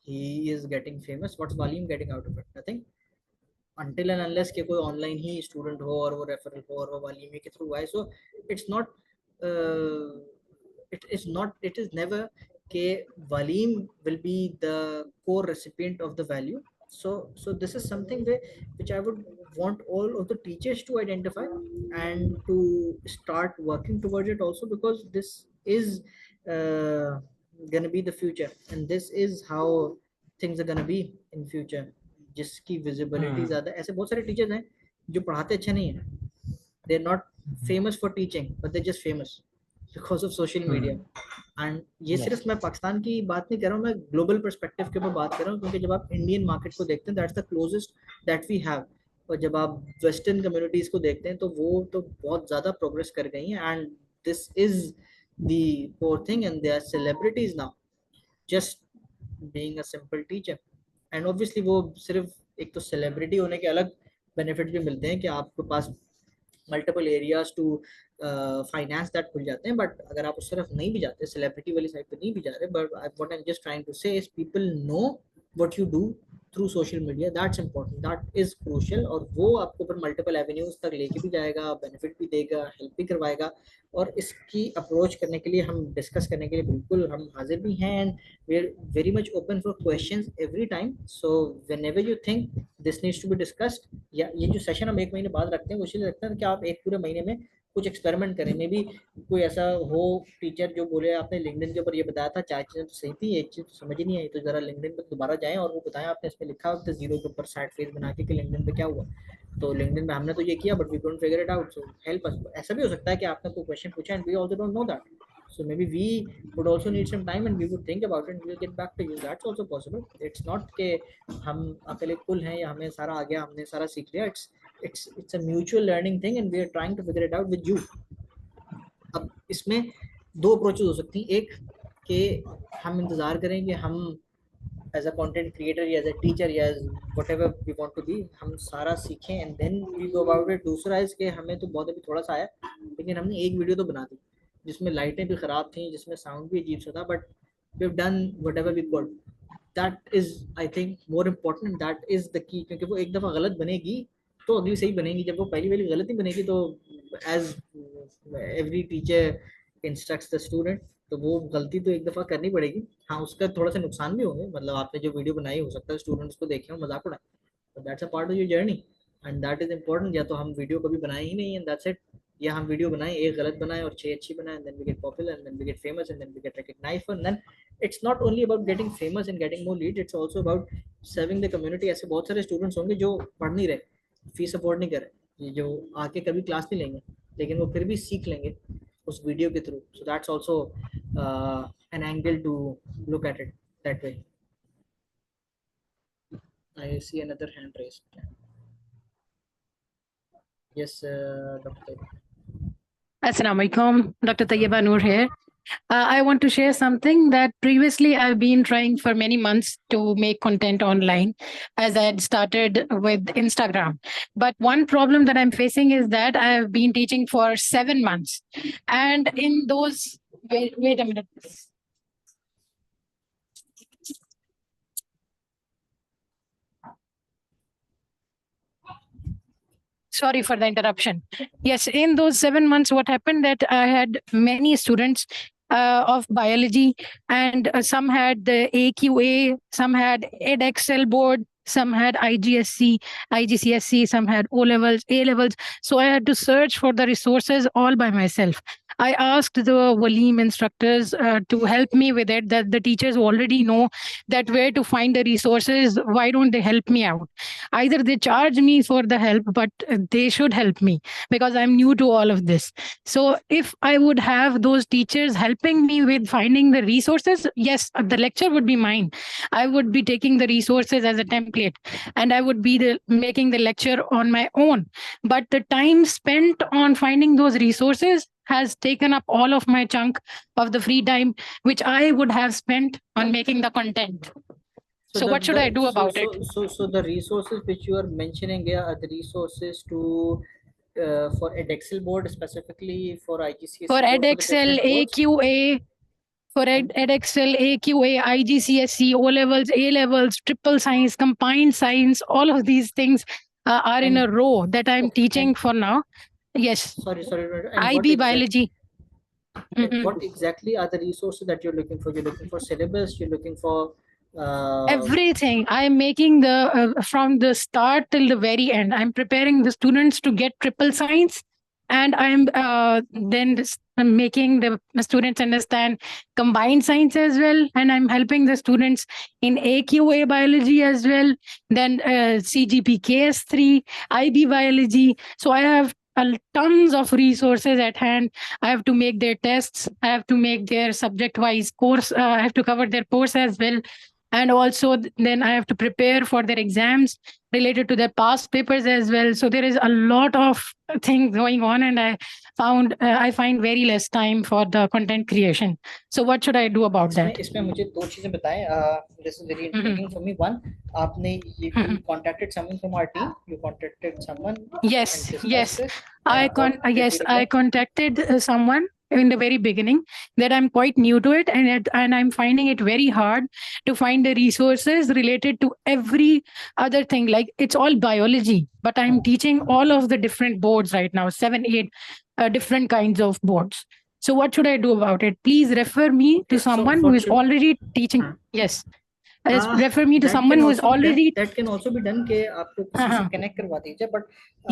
he is getting famous. What's वालीम getting out of it? Nothing, until and unless के कोई ऑनलाइन ही स्टूडेंट हो और वो रेफरल हो और वो वालीमी के थ्रू आए. सो it's not, it is never के वालीम will be the core recipient of the value. So this is something which I would want all of the teachers to identify and to start working towards it also, because this is gonna be the future, and this is how things are gonna be in future. जिसकी visibility ज्यादा, ऐसे बहुत सारे teachers हैं जो पढ़ाते अच्छे नहीं है, they are not famous for teaching but they just famous because of social media. And ये सिर्फ मैं पाकिस्तान की बात नहीं कर रहा हूँ, मैं ग्लोबल पर्सपेक्टिव के ऊपर बात कर रहा हूँ, क्योंकि जब आप इंडियन मार्केट को देखते हैं that's the closest that we have, और जब आप वेस्टर्न कम्युनिटीज को देखते हैं तो वो तो बहुत ज्यादा प्रोग्रेस कर गई हैं. And this is the core thing, and they are celebrities now just being a simple teacher. And obviously वो सिर्फ एक तो सेलिब्रिटी होने के अलग बेनिफिट भी मिलते हैं कि आपके पास multiple areas to finance that खुल जाते हैं. बट अगर आप उस तरफ नहीं भी जाते, सेलिब्रिटी वाली साइड पे नहीं भी जा रहे, but what I am just trying to say is people know what you do through social media. That's important, that is crucial, और वो आपको फिर मल्टीपल एवेन्यूज तक लेके भी जाएगा, बेनिफिट भी देगा, हेल्प भी करवाएगा. और इसकी अप्रोच करने के लिए, हम डिस्कस करने के लिए बिल्कुल हम हाजिर भी हैं, and we are very much open for questions every time. So whenever you think this needs to be discussed, या ये जो सेशन हम 1 महीने बाद रखते हैं, वो इसलिए रखते हैं कि आप एक पूरे महीने में कुछ एक्सपेरिमेंट करें. मे बी कोई ऐसा हो टीचर जो बोले आपने लिंक्डइन के ऊपर ये बताया था, 4 चीजें तो सही थी, एक चीज तो समझ ही नहीं आई, तो जरा लिंक्डइन पे दोबारा जाएं और वो बताएं आपने इसमें लिखा तो जीरो के ऊपर साइड फेस बना के कि लिंक्डइन पे क्या हुआ. तो लिंक्डइन पे हमने तो ये किया but we don't figure it out, so help us. ऐसा भी हो सकता है कि आपने कोई क्वेश्चन पूछा and we also don't know that, so maybe we would also need some time and we would think about it and we'll get back to you. That's also possible. It's not के हम अकेले कुल हैं या हमें सारा आ गया, हमने सारा सीख लिया. It's a mutual learning thing and we are trying to figure it out with you. अब इसमें 2 अप्रोचेस हो सकती हैं. एक कि हम इंतजार करें कि हम एज अ कंटेंट क्रिएटर या एज अ टीचर या whatever we want to be, हम सारा सीखें and then we go about it. दूसरा है कि हमें तो बहुत अभी थोड़ा सा आया, लेकिन हमने एक वीडियो तो बना दी जिसमें लाइटें भी खराब थी, जिसमें साउंड भी अजीब सा था, but we have done whatever we could. That is I think more important, that is the key, क्योंकि वो एक दफ़ा गलत बनेगी तो अगली सही बनेगी. जब वो पहली वाली गलत ही बनेगी तो as every teacher instructs the student, तो वो गलती तो एक दफ़ा करनी पड़ेगी. हाँ, उसका थोड़ा सा नुकसान भी होंगे, मतलब आपने जो वीडियो बनाई हो सकता है स्टूडेंट्स को देखे हो मजाक उड़ाए, तो that's a part of your journey and that is important. या तो हम वीडियो कभी बनाए ही नहीं एंड दैट्स इट, या हम वीडियो बनाए, एक गलत बनाए और 6 अच्छी बनाए, and then we get popular and then we get famous and then we get recognised. And then it's not only about getting famous and getting more lead, it's also about serving the community. ऐसे बहुत सारे students होंगे जो पढ़ नहीं रहे, fees afford नहीं कर रहे, जो आके कभी क्लास नहीं लेंगे, लेकिन वो फिर भी सीख लेंगे उस वीडियो के through. So that's also an angle to look at it that way. I see another hand raised. Yes, Dr. Assalamu alaikum, Dr. Tayyiba Noor here. I want to share something that previously I've been trying for many months to make content online, as I had started with Instagram. But one problem that I'm facing is that I have been teaching for 7 months. And in those, wait a minute. Sorry for the interruption. Yes, in those 7 months, what happened that I had many students of biology, and some had the AQA, some had EdXL board, some had IGSC, IGCSE, some had O levels, A levels. So I had to search for the resources all by myself. I asked the Waleem instructors to help me with it, that the teachers already know that where to find the resources. Why don't they help me out? Either they charge me for the help, but they should help me because I'm new to all of this. So if I would have those teachers helping me with finding the resources, yes, the lecture would be mine. I would be taking the resources as a template, and I would be making the lecture on my own. But the time spent on finding those resources has taken up all of my chunk of the free time, which I would have spent on making the content. So what should I do about it? So the resources which you are mentioning here are the resources to for EdXL board, specifically for IGCSE For board, EdXL, different boards? AQA, for EdXL, AQA, IGCSE, O levels, A levels, triple science, combined science, all of these things are in a And- row that I'm okay, teaching and- for now. Yes, Sorry. And IB biology. Mhm. what exactly are the resources that you're looking for? You're looking for syllabus, you're looking for Everything. I'm making the from the start till the very end. I'm preparing the students to get triple science, and I'm I'm making the students understand combined science as well, and I'm helping the students in AQA biology as well. Then CGP KS3, IB biology. So I have tons of resources at hand. I have to make their tests. I have to make their subject-wise course. I have to cover their course as well, and also then I have to prepare for their exams related to their past papers as well. So there is a lot of things going on, and I find very less time for the content creation. So what should I do about that? इसमें मुझे दो चीजें बताएं. This is very intriguing for me. One, आपने you contacted someone from our team. You contacted someone. Yes, and discussed yes. it, what did Yes, he I reply? contacted someone in the very beginning that I'm quite new to it, and I'm finding it very hard to find the resources related to every other thing. Like it's all biology, but I'm teaching all of the different boards right now, 7, 8 different kinds of boards. So what should I do about it? Please refer me to Okay, so someone who what is should- already teaching. Yes. Refer me to that someone can who is also be done- already. that can also be done कि आपको किसी से connect करवा दीजिए, but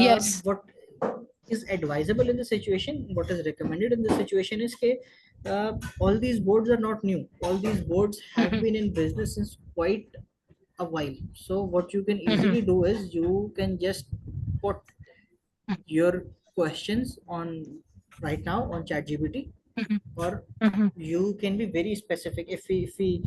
Yes. what is advisable in the situation, what is recommended in the situation is कि all these boards are not new. All these boards have been in business since quite a while. So what you can easily do is you can just put your questions on right now on ChatGPT, or you can be very specific. If we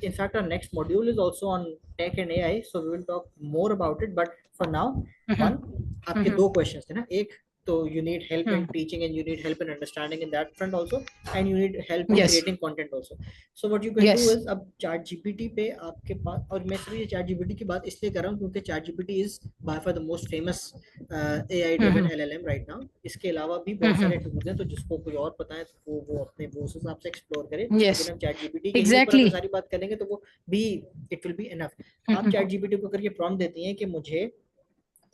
in fact our next module is also on tech and AI, so we will talk more about it. But for now, one, आपके दो questions थे ना. एक, so you need help in teaching and you need help in understanding in that front also, and you need help in Yes. creating content also. So what you can Yes. do is अब ChatGPT पे आपके पास, और मैं सिर्फ ये ChatGPT की बात इसलिए कर रहा हूँ क्योंकि ChatGPT is by far the most famous AI driven LLM right now. इसके अलावा भी बहुत सारे tools हैं, तो जिसको कोई और पता है तो वो अपने वो उस हिसाब से एक्सप्लोर करे. Yes. लेकिन हम ChatGPT के Exactly. ऊपर सारी बात करेंगे तो वो भी it will be enough. आप ChatGPT को करके प्रॉम्प्ट देती हैं कि मुझे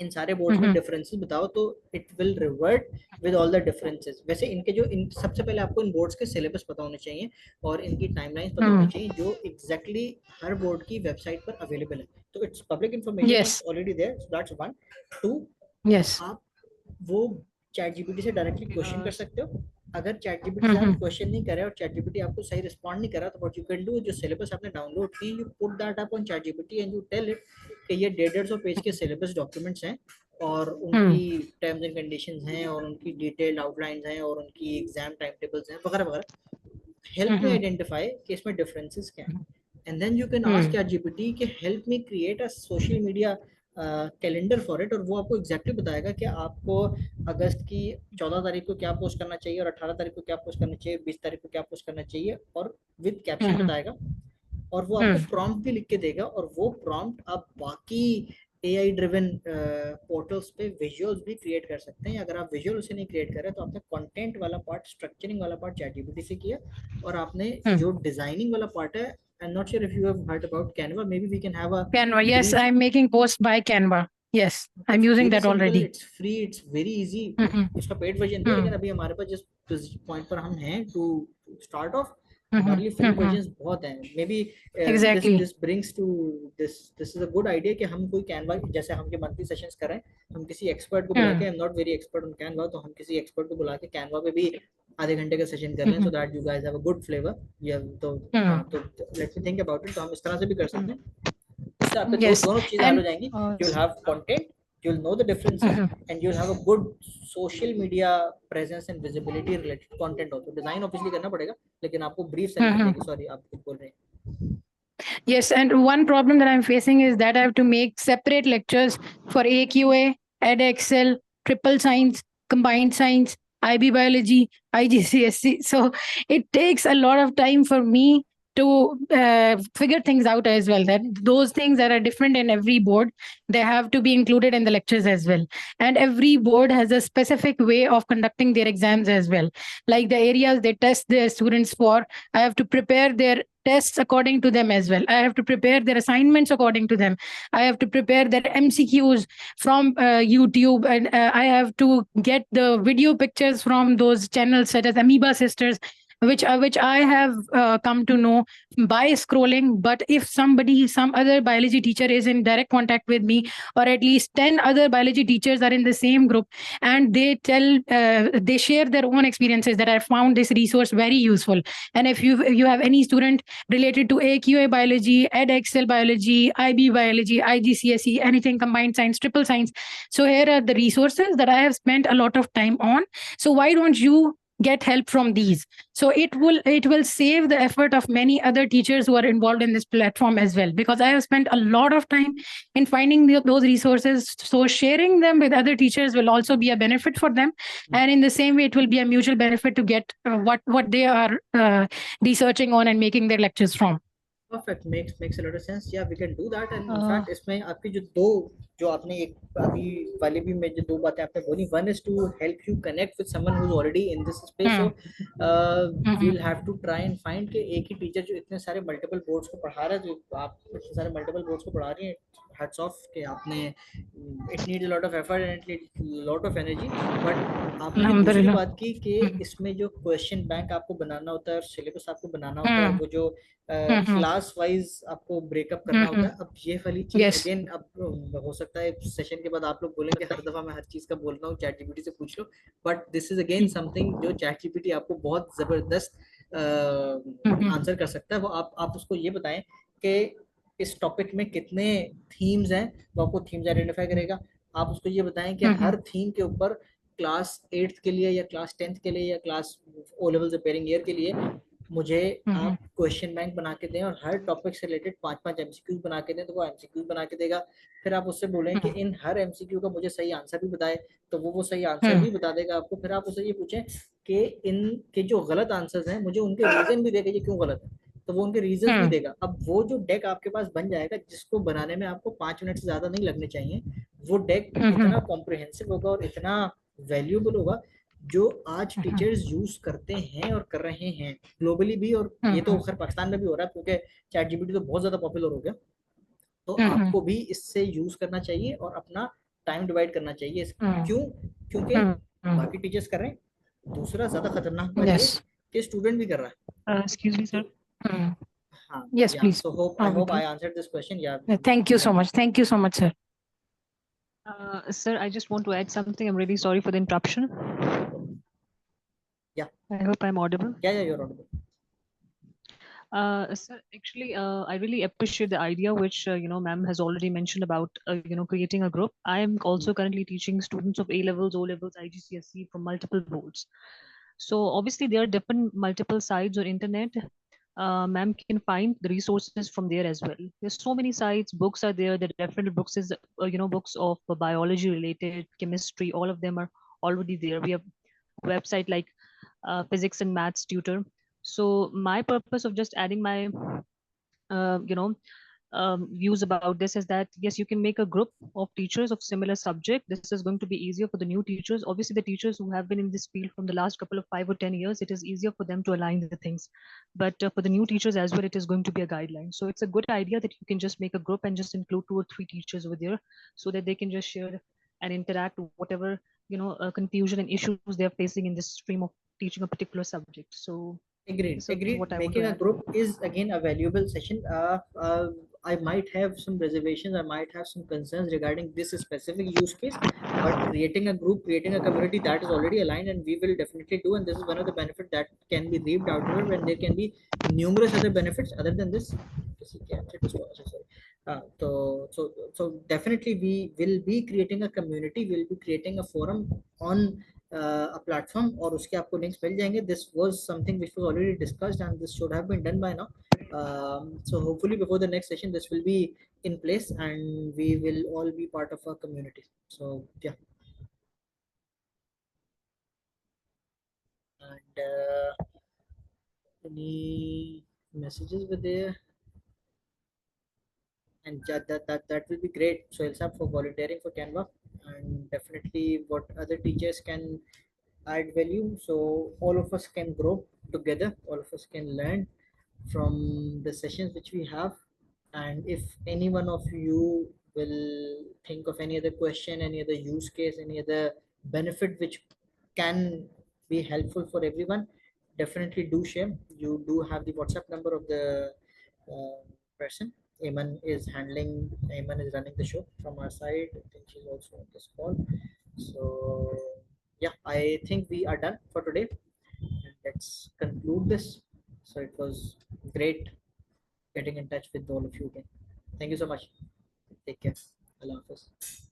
इन सारे बोर्ड्स में डिफरेंसेस बताओ, तो it will revert with all the differences. वैसे इनके जो सबसे पहले आपको इन बोर्ड्स के सिलेबस पता होने चाहिए और इनकी टाइमलाइंस पता होनी चाहिए जो एग्जैक्टली हर बोर्ड की वेबसाइट पर अवेलेबल है. तो it's public information, Yes. Already there. So that's one. Two, Yes. आप वो ChatGPT से डायरेक्टली क्वेश्चन कर सकते हो. अगर ChatGPT से आप क्वेश्चन नहीं कर रहे और ChatGPT आपको सही रिस्पॉन्ड नहीं कर रहा, तो व्हाट यू कैन डू, जो सिलेबस आपने डाउनलोड किए, you put that up on ChatGPT and you tell it कि ये 150 पेज के सिलेबस डॉक्यूमेंट्स हैं और उनकी टर्म्स एंड कंडीशंस हैं और उनकी डिटेल्ड आउटलाइंस हैं और उनकी एग्जाम टाइम टेबल्स हैं वगैरह वगैरह. हेल्प मी आइडेंटिफाई कि इसमें डिफरेंसेस क्या हैं. And then you can ask ChatGPT कि help me create a social media calendar for it, और वो आपको एग्जैक्टली बताएगा कि आपको अगस्त की 14 तारीख को क्या पोस्ट करना चाहिए, और 18 तारीख को क्या पोस्ट करना चाहिए, 20 तारीख को क्या पोस्ट करना चाहिए, और विद कैप्शन बताएगा। और वो आपको प्रॉम्प्ट भी लिख के देगा, और वो प्रॉम्प्ट आप बाकी AI ड्रिवन पोर्टल्स पे विजुअल्स भी क्रिएट कर सकते हैं। अगर आप विजुअल उसे नहीं क्रिएट कर रहे तो आपने कंटेंट वाला पार्ट, स्ट्रक्चरिंग वाला पार्ट ChatGPT से किया, और आपने जो डिजाइनिंग वाला पार्ट है, I'm not sure if you have heard about Canva. Maybe we can have a Canva. Yes, brief. I'm making posts by Canva. Yes, I'm using Very that simple, already. it's free, it's very easy. इसका paid version भी है, लेकिन अभी हमारे पास जिस point पर हम हैं टू स्टार्ट ऑफ, हमारे लिए फ्री वर्जन्स बहुत हैं। Maybe Exactly. This brings to this is a good idea कि हम कोई कैनवा, जैसे हम के मंथली सेशंस कर रहे हैं, हम किसी एक्सपर्ट को बुला के, आई am not very expert on Canva, तो हम किसी एक्सपर्ट को बुला के कैनवा पे भी आधे घंटे का सेशन कर रहे हैं, सो that you guys have a good flavour. या तो लेट्स थिंक अबाउट इट, तो हम इस तरह से भी कर सकते हैं। इससे आपके Yes, दोनों चीजें ऐड हो and जाएंगी। You will have content, you will know the differences, and you will have a good social media presence and visibility related content also. Design obviously करना पड़ेगा, लेकिन आपको brief से नहीं मिलेगी। Sorry, आप कुछ बोल रहे हैं। yes, and one problem that I'm facing is that I have to make separate lectures for AQA, EdExcel, triple science, combined science, IB biology, IGCSE. So it takes a lot of time for me to figure things out as well, that those things that are different in every board, they have to be included in the lectures as well. And every board has a specific way of conducting their exams as well. Like the areas they test their students for, I have to prepare their tests according to them as well. I have to prepare their assignments according to them. I have to prepare their MCQs from YouTube, and I have to get the video pictures from those channels such as Amoeba Sisters, which I have come to know by scrolling. But if some other biology teacher is in direct contact with me, or at least 10 other biology teachers are in the same group, and they share their own experiences, that I found this resource very useful. And if you have any student related to AQA biology, EdExcel biology, IB biology, IGCSE, anything combined science, triple science, so here are the resources that I have spent a lot of time on. So why don't you get help from these? So it will save the effort of many other teachers who are involved in this platform as well, because I have spent a lot of time in finding those resources. So sharing them with other teachers will also be a benefit for them, and in the same way it will be a mutual benefit to get what they are researching on and making their lectures from. Perfect, makes a lot of sense. Yeah, we can do that. And in fact, इसमें आपकी जो आपने एक अभी वाली भी में जो दो बातें आपने बोली, one is to help you connect with someone who's already in this space. So we'll have to try and find कि एक ही टीचर जो इतने सारे मल्टीपल बोर्ड्स को पढ़ा रहा है, जो आप इतने सारे मल्टीपल बोर्ड्स को पढ़ा रही हैं, hats off कि आपने, it needs a lot of effort and it needs a lot of energy. But आपने दूसरी बात की कि इसमें जो क्वेश्चन बैंक आपको बनाना होता है और सिलेबस आपको बनाना होता है, वो जो क्लास वाइज आपको ब्रेकअप करना होता है। अब ये वाली चीज अगेन, अब हो सकता है सेशन के बाद आप लोग बोलेंगे हर दफा मैं हर चीज का बोल रहा हूँ, ChatGPT से पूछ लो, but this is again something जो ChatGPT आपको बहुत जबरदस्त आंसर कर सकता है। वो आप उसको ये बताएं कि इस टॉपिक में कितने थीम्स हैं, वो आपको थीम्स आइडेंटिफाई करेगा। आप उसको ये बताएं कि हर थीम के ऊपर क्लास 8th के लिए या क्लास 10th के लिए या class O level repairing year के लिए मुझे आप क्वेश्चन बैंक बना के दें, और हर टॉपिक से रिलेटेड 5-5 MCQs बना के दें, तो वो MCQs बना के देगा। फिर आप उससे बोलें कि इन हर MCQ का मुझे सही आंसर भी बताए, तो वो सही आंसर भी बता देगा आपको। फिर आप उससे ये पूछें कि इनके जो गलत आंसर्स हैं मुझे उनके रीजन भी देगा, ये क्यों गलत है, तो वो उनके रीजन भी देगा। अब वो जो डेक आपके पास बन जाएगा, जिसको बनाने में आपको 5 मिनट से ज्यादा नहीं लगने चाहिए, वो डेक इतना कॉम्प्रिहेंसिव होगा और इतना वैल्यूएबल होगा, जो आज टीचर्स यूज करते हैं और कर रहे हैं ग्लोबली भी। और ये तो खैर पाकिस्तान में भी हो रहा है, क्योंकि ChatGPT तो बहुत ज्यादा पॉपुलर हो गया। तो आपको भी इससे यूज करना चाहिए और अपना टाइम डिवाइड करना चाहिए। क्यों? क्योंकि बाकी टीचर्स कर रहे हैं। दूसरा ज्यादा खतरनाक बात ये कि स्टूडेंट भी कर रहा है। Excuse me, sir. हाँ, yes, yeah. please. So I hope I answered this question. Yeah. Thank you so much. Thank you so much, sir. Sir, I just want to add something. I'm really sorry for the interruption. Yeah. I hope I'm audible. Yeah, you're audible. Sir, actually, I really appreciate the idea which ma'am has already mentioned about creating a group. I am also currently teaching students of A levels, O levels, IGCSE from multiple boards. So obviously there are different multiple sites on internet ma'am can find the resources from there as well. There's so many sites, books are there. The reference books is, books of biology related, chemistry, all of them are already there. We have website like physics and maths tutor. So my purpose of just adding my, uh, you know, views about this is that yes, you can make a group of teachers of similar subject. This is going to be easier for the new teachers. Obviously, the teachers who have been in this field from the last couple of 5 or 10 years, it is easier for them to align the things. But for the new teachers as well, it is going to be a guideline. So it's a good idea that you can just make a group and just include 2 or 3 teachers over there, so that they can just share and interact whatever confusion and issues they're facing in this stream of teaching a particular subject. So Agreed. this is Agreed. what I want Making to a add. group is again a valuable session. I might have some reservations. I might have some concerns regarding this specific use case, but creating a group, creating a community, that is already aligned, and we will definitely do. And this is one of the benefits that can be reaped out of it, when there can be numerous other benefits other than this. Sorry. So definitely we will be creating a community. We'll be creating a forum on a platform, और उसके आपको links मिल जाएंगे. This was something which was already discussed, and this should have been done by now. So hopefully before the next session this will be in place, and we will all be part of our community. So yeah. And any messages were there? And that will be great. So Elsa, for volunteering for Canva, and definitely what other teachers can add value, so all of us can grow together, all of us can learn from the sessions which we have. And if any one of you will think of any other question, any other use case, any other benefit which can be helpful for everyone, definitely do share. You do have the WhatsApp number of the person. Ayman is running the show from our side. I think she's also on this call. So yeah, I think we are done for today. Let's conclude this. So it was great getting in touch with all of you again. Thank you so much. Take care. Allah Hafiz.